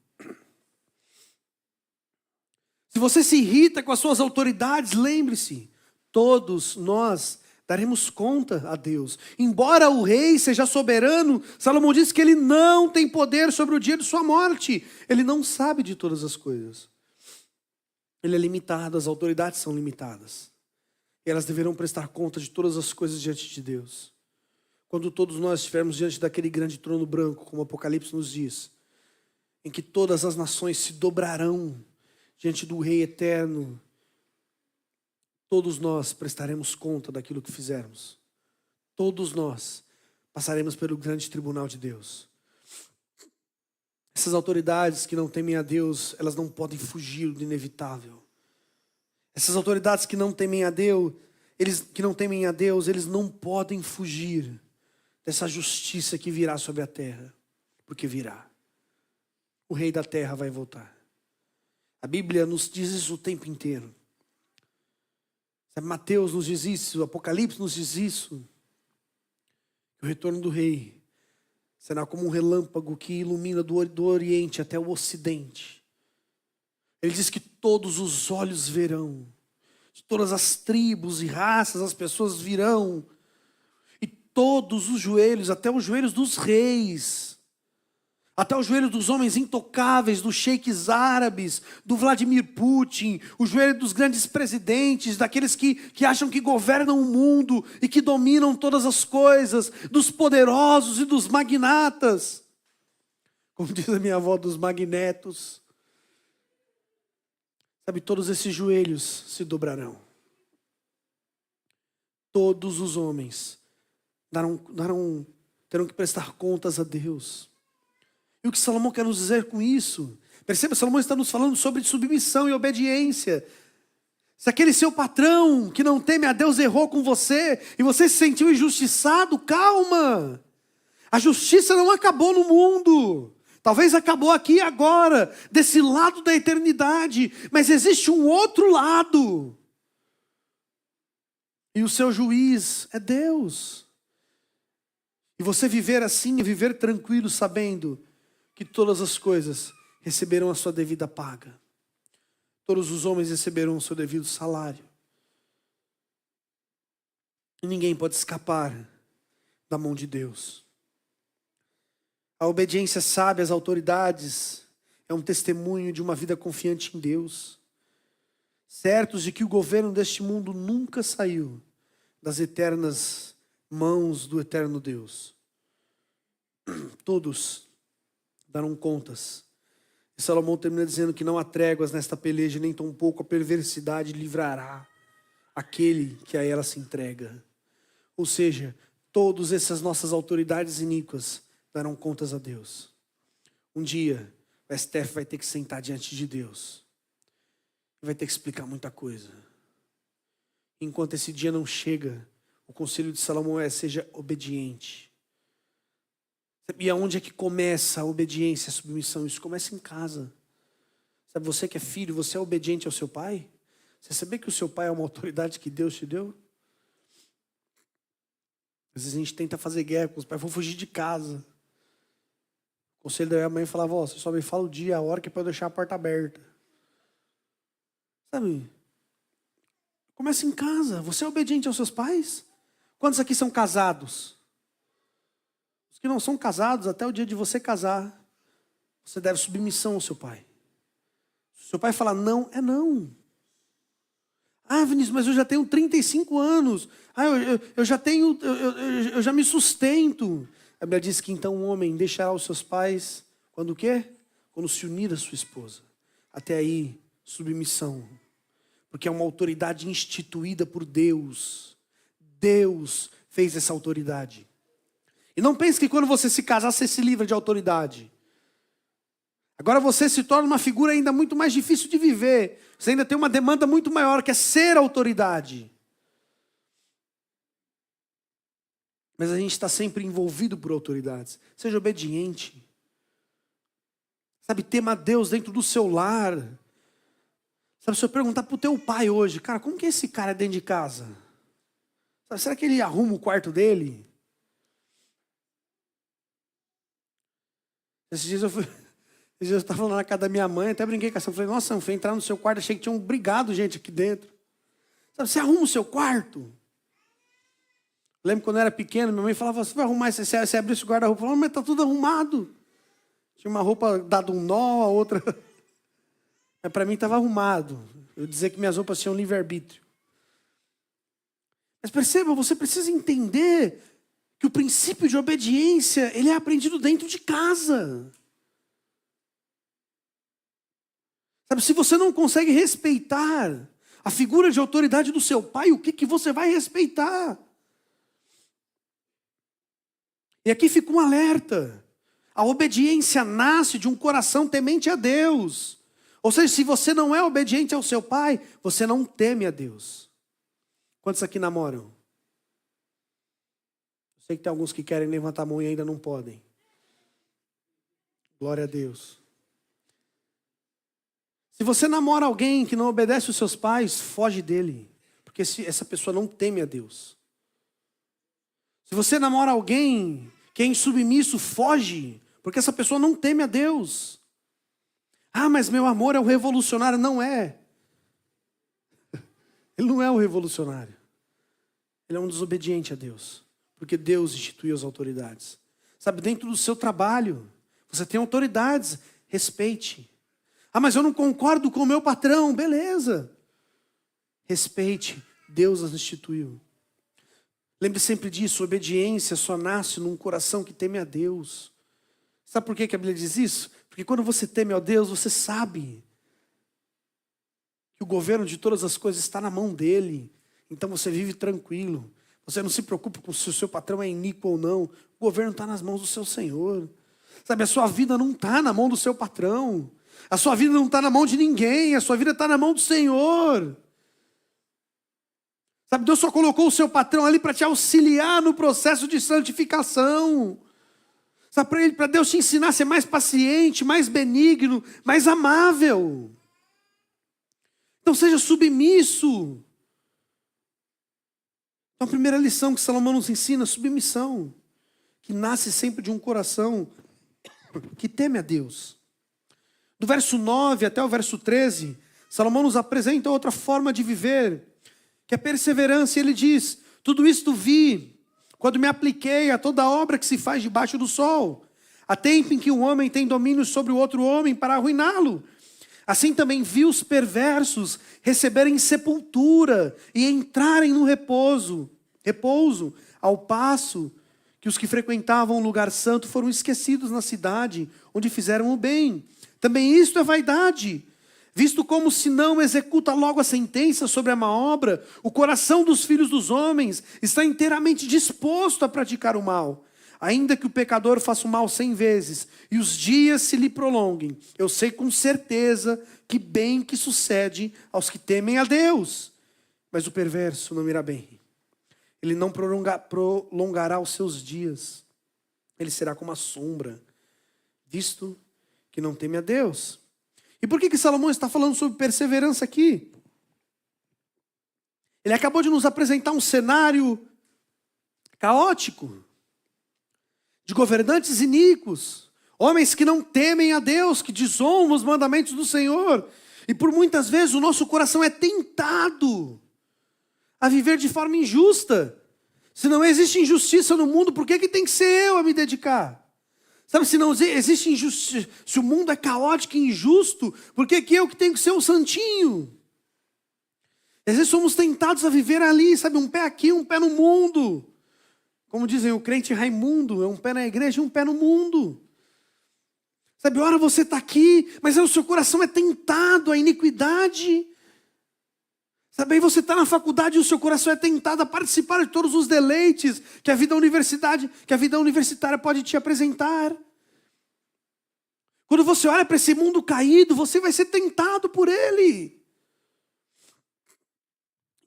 Se você se irrita com as suas autoridades, lembre-se, todos nós daremos conta a Deus. Embora o rei seja soberano, Salomão diz que ele não tem poder sobre o dia de sua morte. Ele não sabe de todas as coisas. Ele é limitado, as autoridades são limitadas. E elas deverão prestar conta de todas as coisas diante de Deus. Quando todos nós estivermos diante daquele grande trono branco, como o Apocalipse nos diz, em que todas as nações se dobrarão diante do Rei eterno, todos nós prestaremos conta daquilo que fizermos. Todos nós passaremos pelo grande tribunal de Deus. Essas autoridades que não temem a Deus, elas não podem fugir do inevitável. Essas autoridades que não temem a Deus, eles não podem fugir dessa justiça que virá sobre a terra, porque virá. O rei da terra vai voltar. A Bíblia nos diz isso o tempo inteiro. Mateus nos diz isso, o Apocalipse nos diz isso. O retorno do rei será como um relâmpago que ilumina do Oriente até o Ocidente. Ele diz que todos os olhos verão, de todas as tribos e raças as pessoas virão, e todos os joelhos, até os joelhos dos reis, até os joelhos dos homens intocáveis, dos sheiks árabes, do Vladimir Putin, o joelho dos grandes presidentes, daqueles que acham que governam o mundo e que dominam todas as coisas, dos poderosos e dos magnatas. Como diz a minha avó, dos magnetos. Sabe, todos esses joelhos se dobrarão. Todos os homens terão que prestar contas a Deus. E o que Salomão quer nos dizer com isso? Perceba, Salomão está nos falando sobre submissão e obediência. Se aquele seu patrão que não teme a Deus errou com você e você se sentiu injustiçado, calma. A justiça não acabou no mundo. Talvez acabou aqui e agora, desse lado da eternidade. Mas existe um outro lado. E o seu juiz é Deus. E você viver assim é viver tranquilo, sabendo que todas as coisas receberão a sua devida paga. Todos os homens receberão o seu devido salário. E ninguém pode escapar da mão de Deus. A obediência sábia às autoridades é um testemunho de uma vida confiante em Deus. Certos de que o governo deste mundo nunca saiu das eternas mãos do eterno Deus. Todos darão contas. E Salomão termina dizendo que não há tréguas nesta peleja, nem tampouco a perversidade livrará aquele que a ela se entrega. Ou seja, todas essas nossas autoridades iníquas darão contas a Deus. Um dia, o STF vai ter que sentar diante de Deus. Vai ter que explicar muita coisa. Enquanto esse dia não chega, o conselho de Salomão é: seja obediente. E aonde é que começa a obediência, a submissão? Isso começa em casa. Sabe, você que é filho, você é obediente ao seu pai? Você sabia que o seu pai é uma autoridade que Deus te deu? Às vezes a gente tenta fazer guerra com os pais, vou fugir de casa. O conselho da minha mãe falava: ó, você só me fala o dia, a hora que é para eu deixar a porta aberta. Sabe? Começa em casa. Você é obediente aos seus pais? Quantos aqui são casados? Os que não são casados, até o dia de você casar, você deve submissão ao seu pai. Se o seu pai falar não, é não. Ah, Vinícius, mas eu já tenho 35 anos. Ah, eu já me sustento. A Bíblia diz que então um homem deixará os seus pais, quando o quê? Quando se unir à sua esposa. Até aí, submissão. Porque é uma autoridade instituída por Deus. Deus fez essa autoridade. E não pense que quando você se casar, você se livra de autoridade. Agora você se torna uma figura ainda muito mais difícil de viver. Você ainda tem uma demanda muito maior, que é ser autoridade. Mas a gente está sempre envolvido por autoridades. Seja obediente. Sabe, tema a Deus dentro do seu lar. Sabe, se eu perguntar para o teu pai hoje: cara, como que esse cara é dentro de casa? Sabe, será que ele arruma o quarto dele? Esses dias eu estava lá na casa da minha mãe, até brinquei com essa. Eu falei: nossa, eu fui entrar no seu quarto, achei que tinha um brigado gente aqui dentro. Sabe, você arruma o seu quarto? Lembro quando eu era pequeno, minha mãe falava: você vai arrumar, você abriu esse guarda-roupa. Eu falava: mas está tudo arrumado. Tinha uma roupa dada um nó, a outra... Mas para mim estava arrumado. Eu dizer que minhas roupas tinham livre-arbítrio. Mas perceba, você precisa entender que o princípio de obediência, ele é aprendido dentro de casa. Sabe, se você não consegue respeitar a figura de autoridade do seu pai, o que você vai respeitar? E aqui fica um alerta. A obediência nasce de um coração temente a Deus. Ou seja, se você não é obediente ao seu pai, você não teme a Deus. Quantos aqui namoram? Eu sei que tem alguns que querem levantar a mão e ainda não podem. Glória a Deus. Se você namora alguém que não obedece os seus pais, foge dele. Porque essa pessoa não teme a Deus. Se você namora alguém que é insubmisso, foge. Porque essa pessoa não teme a Deus. Ah, mas meu amor é um revolucionário. Não é. Ele não é um revolucionário. Ele é um desobediente a Deus. Porque Deus instituiu as autoridades. Sabe, dentro do seu trabalho, você tem autoridades, respeite. Ah, mas eu não concordo com o meu patrão. Beleza. Respeite, Deus as instituiu. Lembre sempre disso, obediência só nasce num coração que teme a Deus. Sabe por que a Bíblia diz isso? Porque quando você teme a Deus, você sabe que o governo de todas as coisas está na mão dele. Então você vive tranquilo. Você não se preocupa com se o seu patrão é iníquo ou não. O governo está nas mãos do seu Senhor. Sabe, a sua vida não está na mão do seu patrão. A sua vida não está na mão de ninguém. A sua vida está na mão do Senhor. Sabe, Deus só colocou o seu patrão ali para te auxiliar no processo de santificação. Sabe, para Deus te ensinar a ser mais paciente, mais benigno, mais amável. Então seja submisso. Então a primeira lição que Salomão nos ensina, submissão. Que nasce sempre de um coração que teme a Deus. Do verso 9 até o verso 13, Salomão nos apresenta outra forma de viver, que é perseverança. Ele diz: tudo isto vi, quando me apliquei a toda obra que se faz debaixo do sol. Há tempo em que um homem tem domínio sobre o outro homem para arruiná-lo. Assim também vi os perversos receberem sepultura e entrarem no repouso, ao passo que os que frequentavam o lugar santo foram esquecidos na cidade, onde fizeram o bem. Também isto é vaidade. Visto como se não executa logo a sentença sobre a má obra, o coração dos filhos dos homens está inteiramente disposto a praticar o mal. Ainda que o pecador faça o mal 100 vezes e os dias se lhe prolonguem, eu sei com certeza que bem que sucede aos que temem a Deus. Mas o perverso não irá bem. Ele não prolongará os seus dias. Ele será como a sombra, visto que não teme a Deus. E por que Salomão está falando sobre perseverança aqui? Ele acabou de nos apresentar um cenário caótico, de governantes iníquos, homens que não temem a Deus, que desonram os mandamentos do Senhor. E por muitas vezes o nosso coração é tentado a viver de forma injusta. Se não existe injustiça no mundo, por que tem que ser eu a me dedicar? Sabe, se não existe injustiça, se o mundo é caótico e injusto, por que eu que tenho que ser o santinho? Às vezes somos tentados a viver ali, sabe, um pé aqui, um pé no mundo. Como dizem o crente Raimundo, é um pé na igreja e um pé no mundo. Sabe, ora você está aqui, mas o seu coração é tentado à iniquidade. Sabe, aí você está na faculdade e o seu coração é tentado a participar de todos os deleites que a vida universitária pode te apresentar. Quando você olha para esse mundo caído, você vai ser tentado por ele.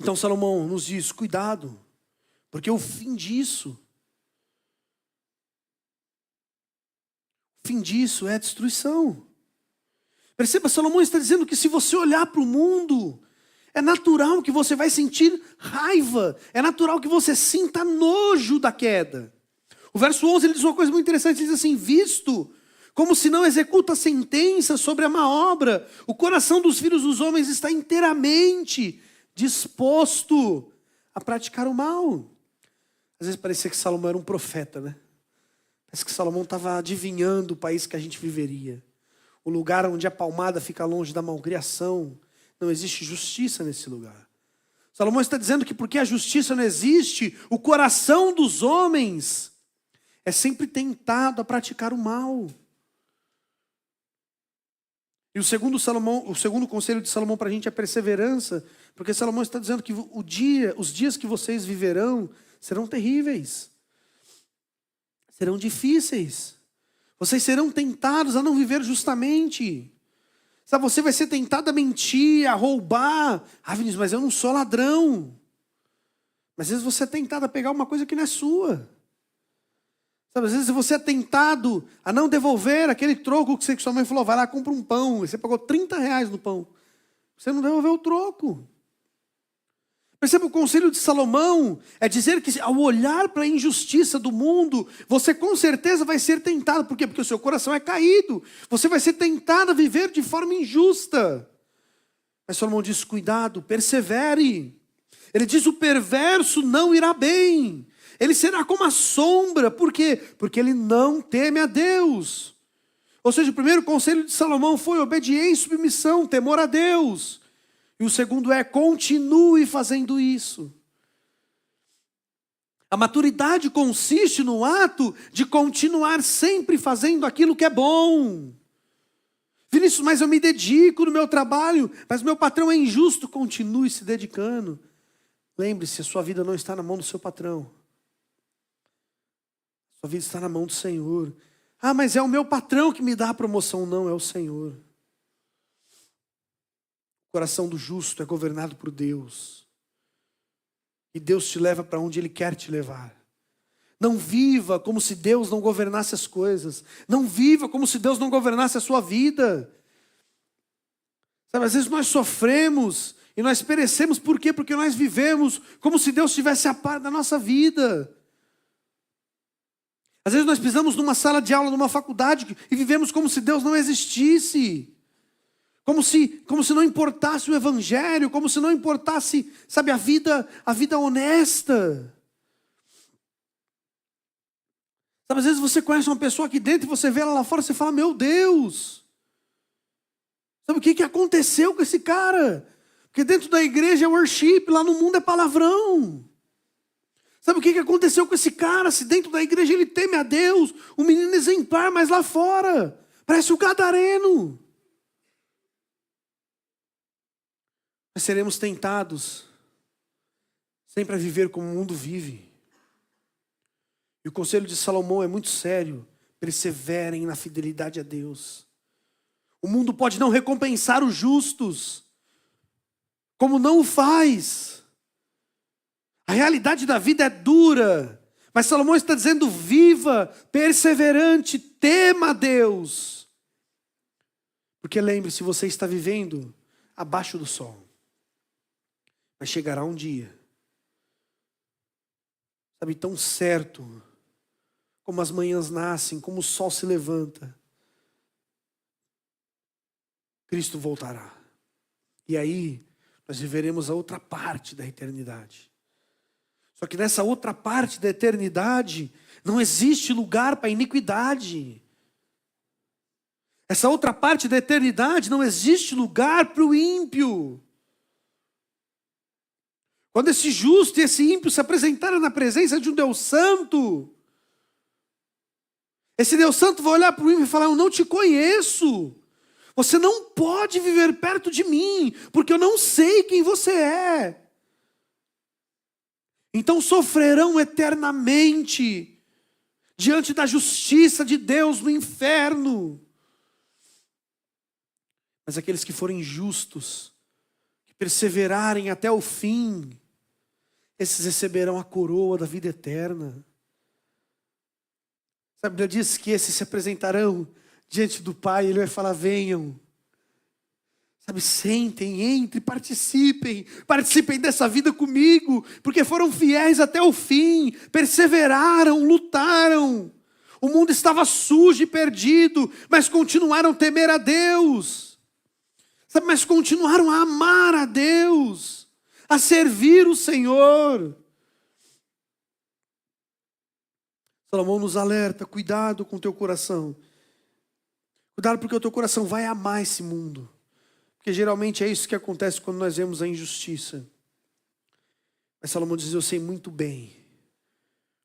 Então Salomão nos diz, cuidado, porque o fim disso é a destruição. Perceba, Salomão está dizendo que se você olhar para o mundo, é natural que você vai sentir raiva. É natural que você sinta nojo da queda. O verso 11 ele diz uma coisa muito interessante. Ele diz assim, visto como se não executa sentença sobre a má obra, o coração dos filhos dos homens está inteiramente disposto a praticar o mal. Às vezes parecia que Salomão era um profeta, né? Parece que Salomão estava adivinhando o país que a gente viveria. O lugar onde a palmada fica longe da malcriação. Não existe justiça nesse lugar. Salomão está dizendo que porque a justiça não existe, o coração dos homens é sempre tentado a praticar o mal. E o segundo conselho de Salomão para a gente é perseverança, porque Salomão está dizendo que os dias que vocês viverão serão terríveis, serão difíceis. Vocês serão tentados a não viver justamente. Sabe, você vai ser tentado a mentir, a roubar. Ah, Vinícius, mas eu não sou ladrão. Mas às vezes você é tentado a pegar uma coisa que não é sua. Sabe, às vezes você é tentado a não devolver aquele troco que sua mãe falou, vai lá, compra um pão. E você pagou R$ 30 no pão. Você não devolveu o troco. Perceba, o conselho de Salomão é dizer que ao olhar para a injustiça do mundo, você com certeza vai ser tentado. Por quê? Porque o seu coração é caído. Você vai ser tentado a viver de forma injusta. Mas Salomão diz, cuidado, persevere. Ele diz, o perverso não irá bem. Ele será como a sombra. Por quê? Porque ele não teme a Deus. Ou seja, o primeiro conselho de Salomão foi obediência, submissão, temor a Deus. E o segundo é, continue fazendo isso. A maturidade consiste no ato de continuar sempre fazendo aquilo que é bom. Vinícius, mas eu me dedico no meu trabalho, mas meu patrão é injusto. Continue se dedicando. Lembre-se, a sua vida não está na mão do seu patrão. A sua vida está na mão do Senhor. Ah, mas é o meu patrão que me dá a promoção. Não, é o Senhor. O coração do justo é governado por Deus. E Deus te leva para onde Ele quer te levar. Não viva como se Deus não governasse as coisas. Não viva como se Deus não governasse a sua vida. Sabe, às vezes nós sofremos e nós perecemos. Por quê? Porque nós vivemos como se Deus estivesse a par da nossa vida. Às vezes nós pisamos numa sala de aula, numa faculdade e vivemos como se Deus não existisse. Como se não importasse o evangelho, como se não importasse, sabe, a vida honesta. Sabe, às vezes você conhece uma pessoa aqui dentro e você vê ela lá fora e você fala, meu Deus, sabe o que aconteceu com esse cara? Porque dentro da igreja é worship, lá no mundo é palavrão. Sabe o que aconteceu com esse cara? Se dentro da igreja ele teme a Deus, um menino exemplar, mas lá fora parece o gadareno. Nós seremos tentados sempre a viver como o mundo vive. E o conselho de Salomão é muito sério. Perseverem na fidelidade a Deus. O mundo pode não recompensar os justos, como não o faz. A realidade da vida é dura. Mas Salomão está dizendo, viva, perseverante, tema a Deus. Porque lembre-se, você está vivendo abaixo do sol. Mas chegará um dia, sabe, tão certo, como as manhãs nascem, como o sol se levanta, Cristo voltará. E aí, nós viveremos a outra parte da eternidade. Só que nessa outra parte da eternidade, não existe lugar para iniquidade. Essa outra parte da eternidade, não existe lugar para o ímpio. Quando esse justo e esse ímpio se apresentarem na presença de um Deus Santo, esse Deus Santo vai olhar para o ímpio e falar, eu não te conheço. Você não pode viver perto de mim, porque eu não sei quem você é. Então sofrerão eternamente diante da justiça de Deus no inferno. Mas aqueles que forem justos, que perseverarem até o fim, esses receberão a coroa da vida eterna. A Bíblia diz que esses se apresentarão diante do Pai, Ele vai falar, venham. Sabe, sentem, entrem, participem dessa vida comigo, porque foram fiéis até o fim, perseveraram, lutaram. O mundo estava sujo e perdido, mas continuaram a temer a Deus. Sabe, mas continuaram a amar a Deus, a servir o Senhor. Salomão nos alerta, cuidado com o teu coração. Cuidado porque o teu coração vai amar esse mundo. Porque geralmente é isso que acontece quando nós vemos a injustiça. Mas Salomão diz, eu sei muito bem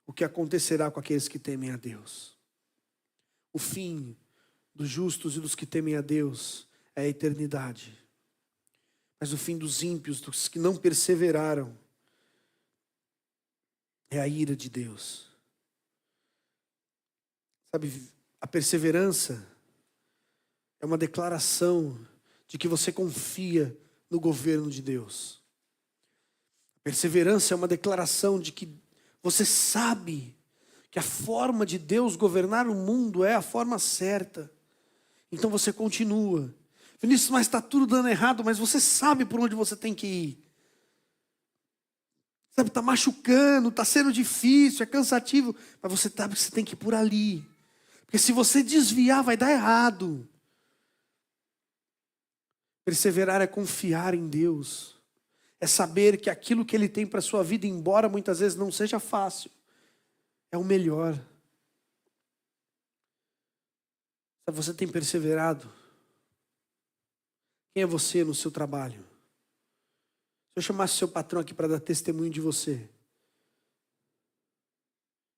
o que acontecerá com aqueles que temem a Deus. O fim dos justos e dos que temem a Deus é a eternidade. Mas o fim dos ímpios, dos que não perseveraram, é a ira de Deus. Sabe, a perseverança é uma declaração de que você confia no governo de Deus. A perseverança é uma declaração de que você sabe que a forma de Deus governar o mundo é a forma certa. Então você continua. Vinícius, mas está tudo dando errado, mas você sabe por onde você tem que ir. Sabe, está machucando, está sendo difícil, é cansativo, mas você sabe que você tem que ir por ali. Porque se você desviar, vai dar errado. Perseverar é confiar em Deus. É saber que aquilo que Ele tem para a sua vida, embora muitas vezes não seja fácil, é o melhor. Sabe, você tem perseverado? Quem é você no seu trabalho? Se eu chamasse o seu patrão aqui para dar testemunho de você,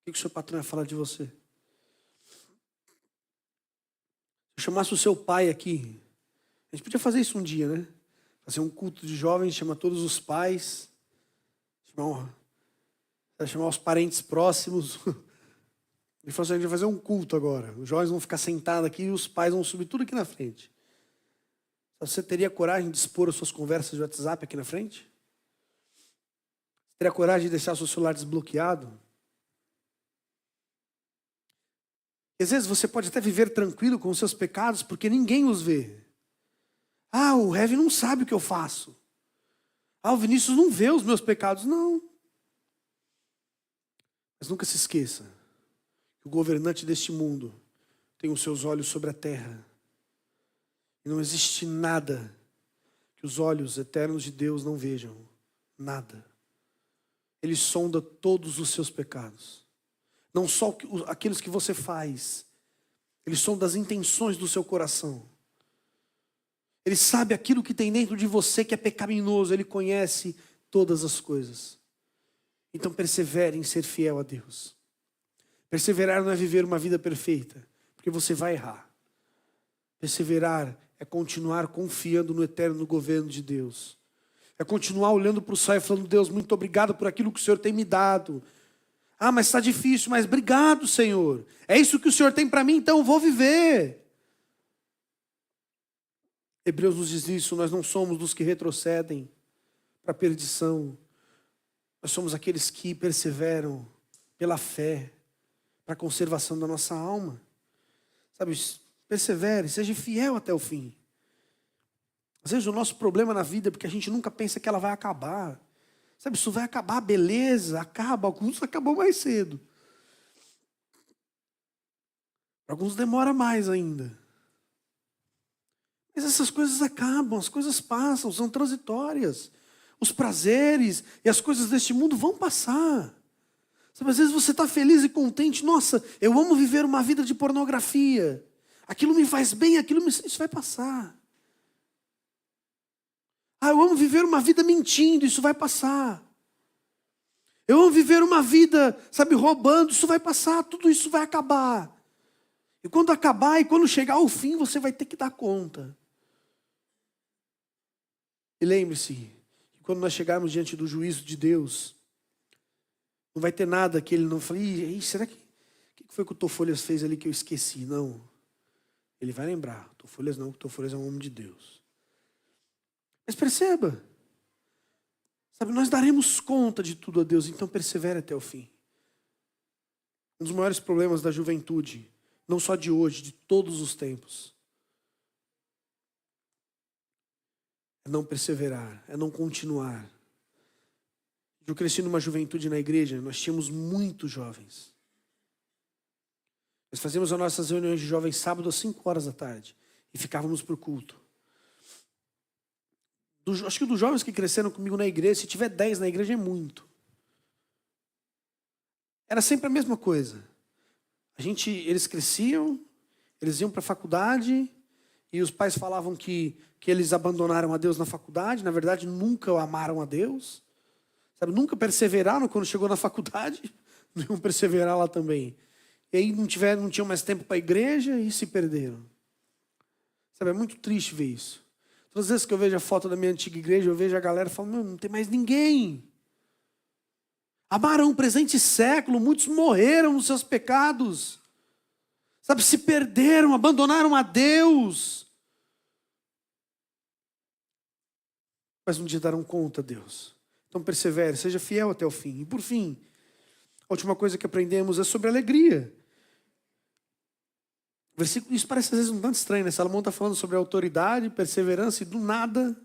o que o seu patrão ia falar de você? Se eu chamasse o seu pai aqui, a gente podia fazer isso um dia, né? Fazer um culto de jovens, chamar todos os pais, chamar os parentes próximos. Ele falou assim, a gente vai fazer um culto agora. Os jovens vão ficar sentados aqui e os pais vão subir tudo aqui na frente. Você teria coragem de expor as suas conversas de WhatsApp aqui na frente? Você teria coragem de deixar o seu celular desbloqueado? Às vezes você pode até viver tranquilo com os seus pecados porque ninguém os vê. Ah, o Heavy não sabe o que eu faço. Ah, o Vinícius não vê os meus pecados. Não. Mas nunca se esqueça que o governante deste mundo tem os seus olhos sobre a terra. E não existe nada que os olhos eternos de Deus não vejam. Nada. Ele sonda todos os seus pecados. Não só aqueles que você faz. Ele sonda as intenções do seu coração. Ele sabe aquilo que tem dentro de você que é pecaminoso. Ele conhece todas as coisas. Então persevere em ser fiel a Deus. Perseverar não é viver uma vida perfeita, porque você vai errar. Perseverar é continuar confiando no eterno governo de Deus. É continuar olhando para o céu e falando, Deus, muito obrigado por aquilo que o Senhor tem me dado. Ah, mas está difícil, mas obrigado, Senhor. É isso que o Senhor tem para mim, então eu vou viver. Hebreus nos diz isso, nós não somos dos que retrocedem para a perdição. Nós somos aqueles que perseveram pela fé, para a conservação da nossa alma. Sabe, persevere, seja fiel até o fim. Às vezes o nosso problema na vida é porque a gente nunca pensa que ela vai acabar. Sabe, isso vai acabar, beleza, acaba. Alguns acabam mais cedo. Alguns demora mais ainda. Mas essas coisas acabam, as coisas passam, são transitórias. Os prazeres e as coisas deste mundo vão passar. Sabe, às vezes você está feliz e contente. Nossa, eu amo viver uma vida de pornografia. Aquilo me faz bem, isso vai passar. Ah, eu amo viver uma vida mentindo, isso vai passar. Eu amo viver uma vida, sabe, roubando, isso vai passar, tudo isso vai acabar. E quando acabar e quando chegar ao fim, você vai ter que dar conta. E lembre-se, que quando nós chegarmos diante do juízo de Deus, não vai ter nada que ele não fale, será que o que foi que o Tofolhas fez ali que eu esqueci? Não. Ele vai lembrar. Tofolhas não, porque Tofolhas é um homem de Deus. Mas perceba, sabe, nós daremos conta de tudo a Deus, então persevere até o fim. Um dos maiores problemas da juventude, não só de hoje, de todos os tempos, é não perseverar, é não continuar. Eu cresci numa juventude na igreja, nós tínhamos muitos jovens. Nós fazíamos as nossas reuniões de jovens sábado às 5 horas da tarde e ficávamos para o culto. Acho que dos jovens que cresceram comigo na igreja, se tiver 10 na igreja é muito. Era sempre a mesma coisa. Eles cresciam, eles iam para a faculdade e os pais falavam que eles abandonaram a Deus na faculdade. Na verdade, nunca amaram a Deus. Sabe, nunca perseveraram quando chegou na faculdade. Não iam perseverar lá também. E aí não tinham mais tempo para a igreja e se perderam. Sabe, é muito triste ver isso. Todas as vezes que eu vejo a foto da minha antiga igreja, eu vejo a galera falando, não tem mais ninguém. Amaram um presente século, muitos morreram nos seus pecados. Sabe, se perderam, abandonaram a Deus. Mas um dia darão conta a Deus. Então persevere, seja fiel até o fim. E por fim, a última coisa que aprendemos é sobre alegria. Isso parece às vezes um tanto estranho, né? Salomão está falando sobre autoridade, perseverança, e do nada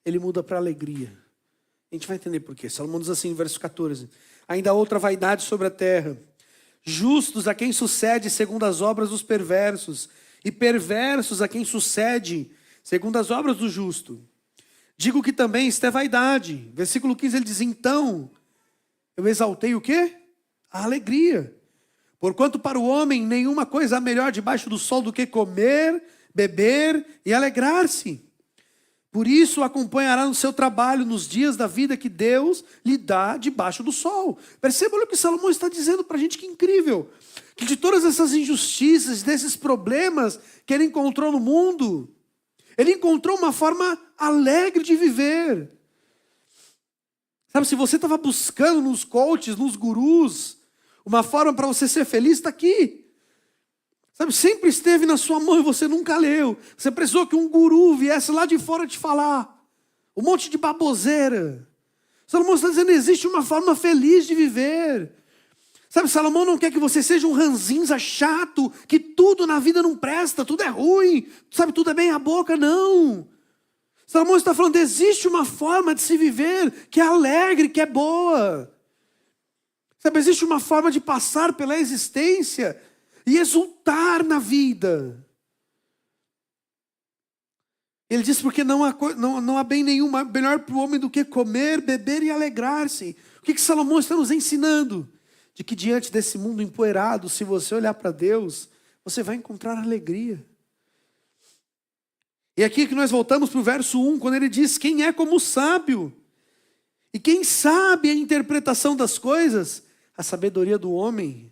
ele muda para alegria. A gente vai entender por quê. Salomão diz assim, verso 14. Ainda há outra vaidade sobre a terra. Justos a quem sucede segundo as obras dos perversos, e perversos a quem sucede segundo as obras do justo. Digo que também isto é vaidade. Versículo 15 ele diz, então, eu exaltei o quê? A alegria. Porquanto para o homem nenhuma coisa há melhor debaixo do sol do que comer, beber e alegrar-se. Por isso o acompanhará no seu trabalho nos dias da vida que Deus lhe dá debaixo do sol. Percebam o que Salomão está dizendo para a gente, que incrível. Que de todas essas injustiças, desses problemas que ele encontrou no mundo, ele encontrou uma forma alegre de viver. Sabe, se você estava buscando nos coaches, nos gurus, uma forma para você ser feliz, está aqui. Sabe, sempre esteve na sua mão e você nunca leu. Você precisou que um guru viesse lá de fora te falar. Um monte de baboseira. Salomão está dizendo, existe uma forma feliz de viver. Sabe, Salomão não quer que você seja um ranzinza chato, que tudo na vida não presta, tudo é ruim, sabe, tudo é bem a boca, não. Salomão está falando, existe uma forma de se viver que é alegre, que é boa. Sabe, existe uma forma de passar pela existência e exultar na vida. Ele diz, porque não há bem nenhum melhor para o homem do que comer, beber e alegrar-se. O que Salomão está nos ensinando? De que diante desse mundo empoeirado, se você olhar para Deus, você vai encontrar alegria. E aqui que nós voltamos para o verso 1, quando ele diz, quem é como o sábio? E quem sabe a interpretação das coisas? A sabedoria do homem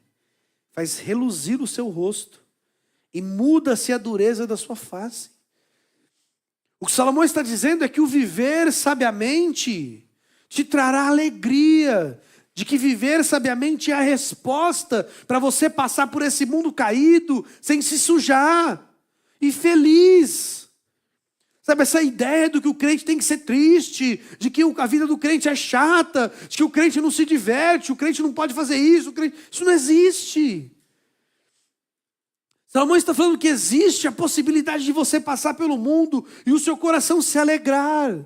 faz reluzir o seu rosto e muda-se a dureza da sua face. O que Salomão está dizendo é que o viver sabiamente te trará alegria, de que viver sabiamente é a resposta para você passar por esse mundo caído, sem se sujar, e feliz. Sabe, essa ideia do que o crente tem que ser triste, de que a vida do crente é chata, de que o crente não se diverte, o crente não pode fazer isso, isso não existe. Salomão está falando que existe a possibilidade de você passar pelo mundo e o seu coração se alegrar,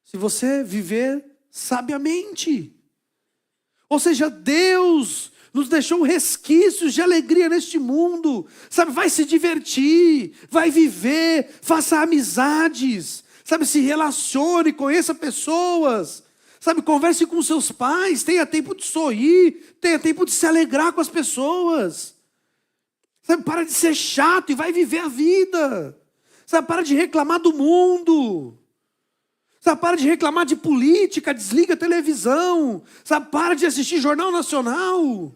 se você viver sabiamente. Ou seja, Deus nos deixou resquícios de alegria neste mundo. Sabe, vai se divertir, vai viver, faça amizades. Sabe, se relacione, conheça pessoas. Sabe, converse com seus pais, tenha tempo de sorrir, tenha tempo de se alegrar com as pessoas. Sabe, para de ser chato e vai viver a vida. Sabe, para de reclamar do mundo. Sabe, para de reclamar de política, desliga a televisão. Sabe, para de assistir Jornal Nacional.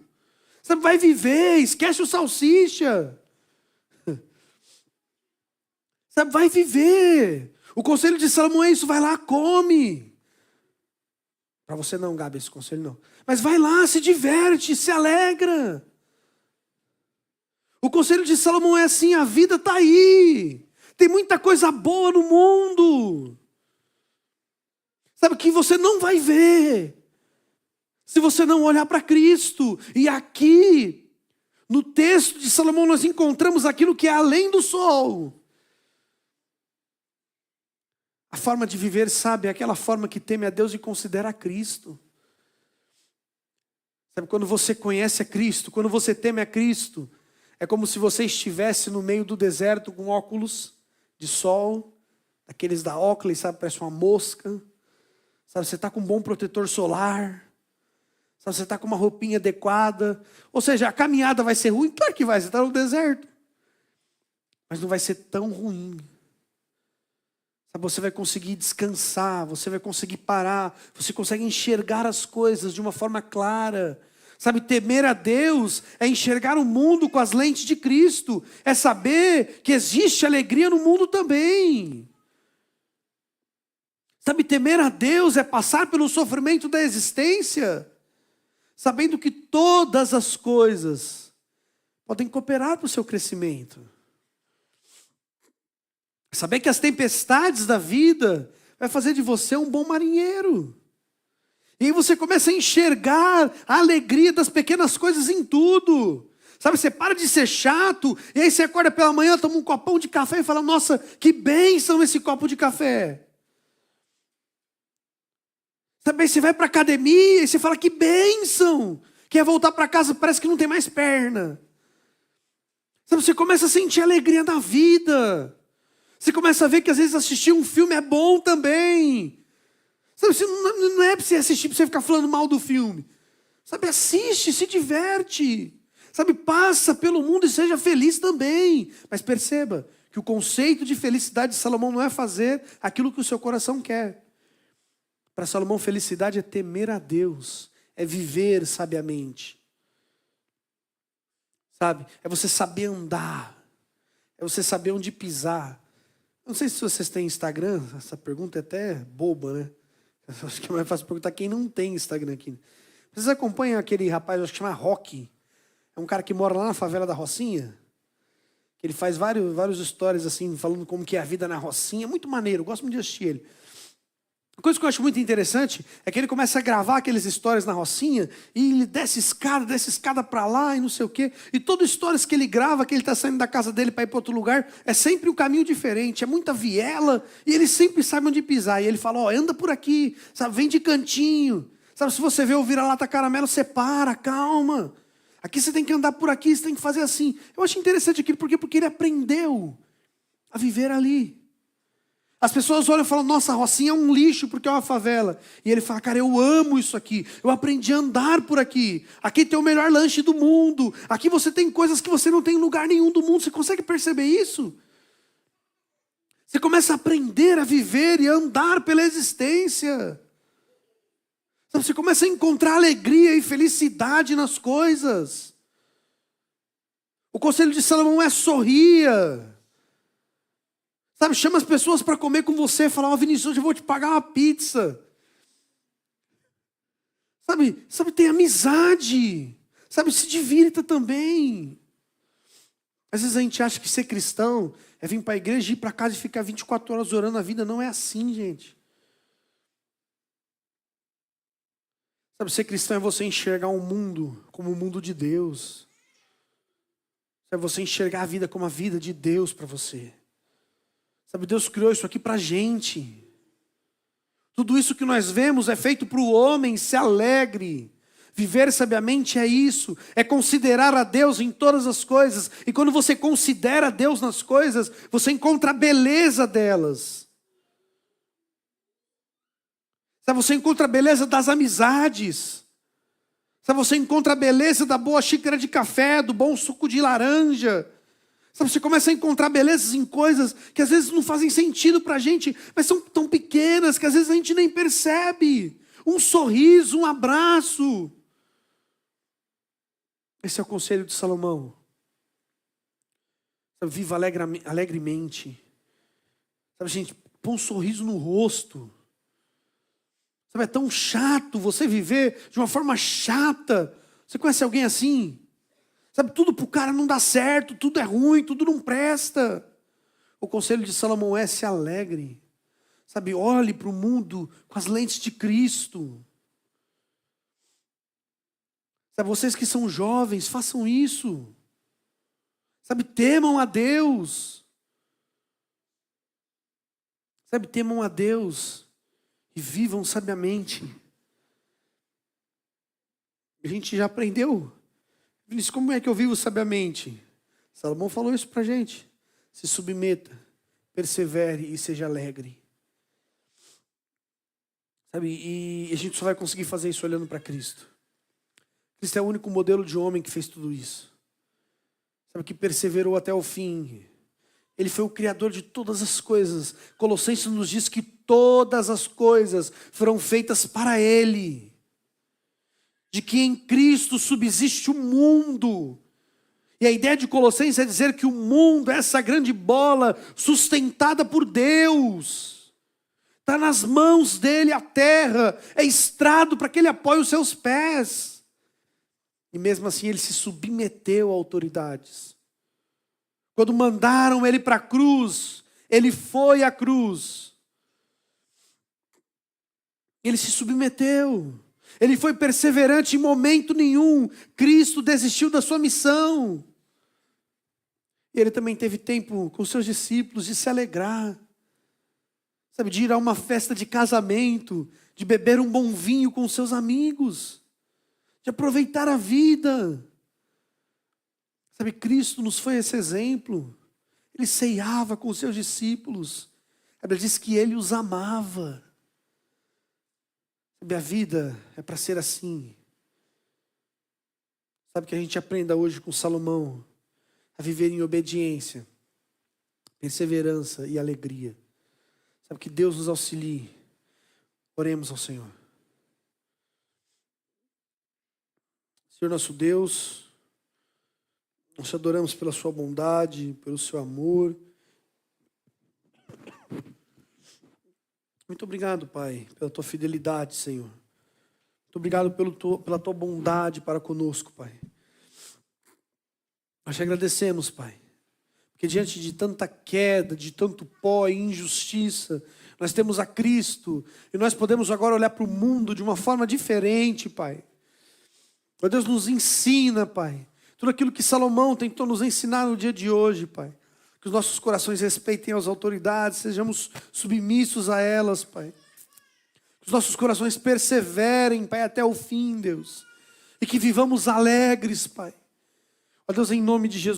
Sabe, vai viver, esquece o salsicha. Sabe, vai viver. O conselho de Salomão é isso, vai lá, come. Para você não, Gabi, esse conselho não. Mas vai lá, se diverte, se alegra. O conselho de Salomão é assim, a vida está aí. Tem muita coisa boa no mundo. Sabe, que você não vai ver se você não olhar para Cristo. E aqui, no texto de Salomão, nós encontramos aquilo que é além do sol. A forma de viver, sabe, é aquela forma que teme a Deus e considera a Cristo. Sabe, quando você conhece a Cristo, quando você teme a Cristo, é como se você estivesse no meio do deserto com óculos de sol, aqueles da Oakley, sabe, parece uma mosca. Sabe, você está com um bom protetor solar. Sabe, você está com uma roupinha adequada. Ou seja, a caminhada vai ser ruim? Claro que vai, você está no deserto. Mas não vai ser tão ruim. Sabe, você vai conseguir descansar, você vai conseguir parar, você consegue enxergar as coisas de uma forma clara. Sabe, temer a Deus é enxergar o mundo com as lentes de Cristo. É saber que existe alegria no mundo também. Sabe, temer a Deus é passar pelo sofrimento da existência, sabendo que todas as coisas podem cooperar para o seu crescimento. Saber que as tempestades da vida vai fazer de você um bom marinheiro. E aí você começa a enxergar a alegria das pequenas coisas em tudo. Sabe, você para de ser chato, e aí você acorda pela manhã, toma um copão de café e fala, nossa, que bênção esse copo de café. Sabe, aí você vai para a academia e você fala, que bênção. Quer voltar para casa, parece que não tem mais perna. Sabe, você começa a sentir alegria na vida. Você começa a ver que às vezes assistir um filme é bom também. Sabe, não é para você assistir, para você ficar falando mal do filme. Sabe, assiste, se diverte. Sabe, passa pelo mundo e seja feliz também. Mas perceba que o conceito de felicidade de Salomão não é fazer aquilo que o seu coração quer. Para Salomão, felicidade é temer a Deus, é viver sabiamente. Sabe, é você saber andar, é você saber onde pisar. Não sei se vocês têm Instagram, essa pergunta é até boba, né? Eu acho que é mais fácil perguntar quem não tem Instagram aqui. Vocês acompanham aquele rapaz, acho que chama Rocky? É um cara que mora lá na favela da Rocinha. Que ele faz vários stories assim, falando como que é a vida na Rocinha. É muito maneiro, eu gosto muito de assistir ele. Uma coisa que eu acho muito interessante é que ele começa a gravar aqueles stories na Rocinha e ele desce escada para lá e não sei o quê. E todas as stories que ele grava, que ele está saindo da casa dele para ir para outro lugar, é sempre um caminho diferente, é muita viela e ele sempre sabe onde pisar. E ele fala, ó, anda por aqui, sabe, vem de cantinho. Sabe, se você vê o vira-lata caramelo, você para, calma. Aqui você tem que andar por aqui, você tem que fazer assim. Eu acho interessante aquilo, porque ele aprendeu a viver ali. As pessoas olham e falam, nossa, a Rocinha é um lixo porque é uma favela. E ele fala, cara, eu amo isso aqui. Eu aprendi a andar por aqui. Aqui tem o melhor lanche do mundo. Aqui você tem coisas que você não tem em lugar nenhum do mundo. Você consegue perceber isso? Você começa a aprender a viver e a andar pela existência. Você começa a encontrar alegria e felicidade nas coisas. O conselho de Salomão é sorria. Sabe, chama as pessoas para comer com você, fala, ó, Vinícius, hoje eu vou te pagar uma pizza. Sabe, tem amizade. Sabe, se divirta também. Às vezes a gente acha que ser cristão é vir para a igreja, ir para casa e ficar 24 horas orando a vida. Não é assim, gente. Sabe, ser cristão é você enxergar o mundo como o mundo de Deus. É você enxergar a vida como a vida de Deus para você. Sabe, Deus criou isso aqui para a gente. Tudo isso que nós vemos é feito para o homem se alegre. Viver sabiamente é isso, é considerar a Deus em todas as coisas. E quando você considera Deus nas coisas, você encontra a beleza delas. Sabe, você encontra a beleza das amizades. Sabe, você encontra a beleza da boa xícara de café, do bom suco de laranja. Sabe, você começa a encontrar belezas em coisas que às vezes não fazem sentido para a gente, mas são tão pequenas que às vezes a gente nem percebe. Um sorriso, um abraço. Esse é o conselho de Salomão. Sabe, viva alegremente. Sabe, gente, põe um sorriso no rosto. Sabe, é tão chato você viver de uma forma chata. Você conhece alguém assim? Sabe, tudo para o cara não dá certo, tudo é ruim, tudo não presta. O conselho de Salomão é: se alegre. Sabe, olhe para o mundo com as lentes de Cristo. Sabe, vocês que são jovens, façam isso. Sabe, temam a Deus. Sabe, temam a Deus e vivam sabiamente. A gente já aprendeu. Vinícius, como é que eu vivo sabiamente? Salomão falou isso para a gente. Se submeta, persevere e seja alegre. Sabe, e a gente só vai conseguir fazer isso olhando para Cristo. Cristo é o único modelo de homem que fez tudo isso. Sabe, que perseverou até o fim. Ele foi o criador de todas as coisas. Colossenses nos diz que todas as coisas foram feitas para Ele. de que em Cristo subsiste o mundo. E a ideia de Colossenses é dizer que o mundo é essa grande bola sustentada por Deus. Está nas mãos dele a terra, é estrado para que ele apoie os seus pés. E mesmo assim ele se submeteu a autoridades. Quando mandaram ele para a cruz, ele foi à cruz. Ele se submeteu. Ele foi perseverante em momento nenhum. Cristo desistiu da sua missão. Ele também teve tempo com seus discípulos de se alegrar. Sabe, de ir a uma festa de casamento, de beber um bom vinho com seus amigos, de aproveitar a vida. Sabe, Cristo nos foi esse exemplo. Ele ceiava com os seus discípulos. A Bíblia diz que ele os amava. Sabe, a vida é para ser assim. Sabe, que a gente aprenda hoje com Salomão a viver em obediência, perseverança e alegria. Sabe, que Deus nos auxilie. Oremos ao Senhor. Senhor nosso Deus, nós te adoramos pela sua bondade, pelo seu amor. Muito obrigado, Pai, pela tua fidelidade, Senhor. Muito obrigado pela tua bondade para conosco, Pai. Nós te agradecemos, Pai, porque diante de tanta queda, de tanto pó e injustiça, nós temos a Cristo e nós podemos agora olhar para o mundo de uma forma diferente, Pai. Ó Deus, nos ensina, Pai, tudo aquilo que Salomão tentou nos ensinar no dia de hoje, Pai. Que os nossos corações respeitem as autoridades, sejamos submissos a elas, Pai. Que os nossos corações perseverem, Pai, até o fim, Deus. E que vivamos alegres, Pai. Ó Deus, em nome de Jesus.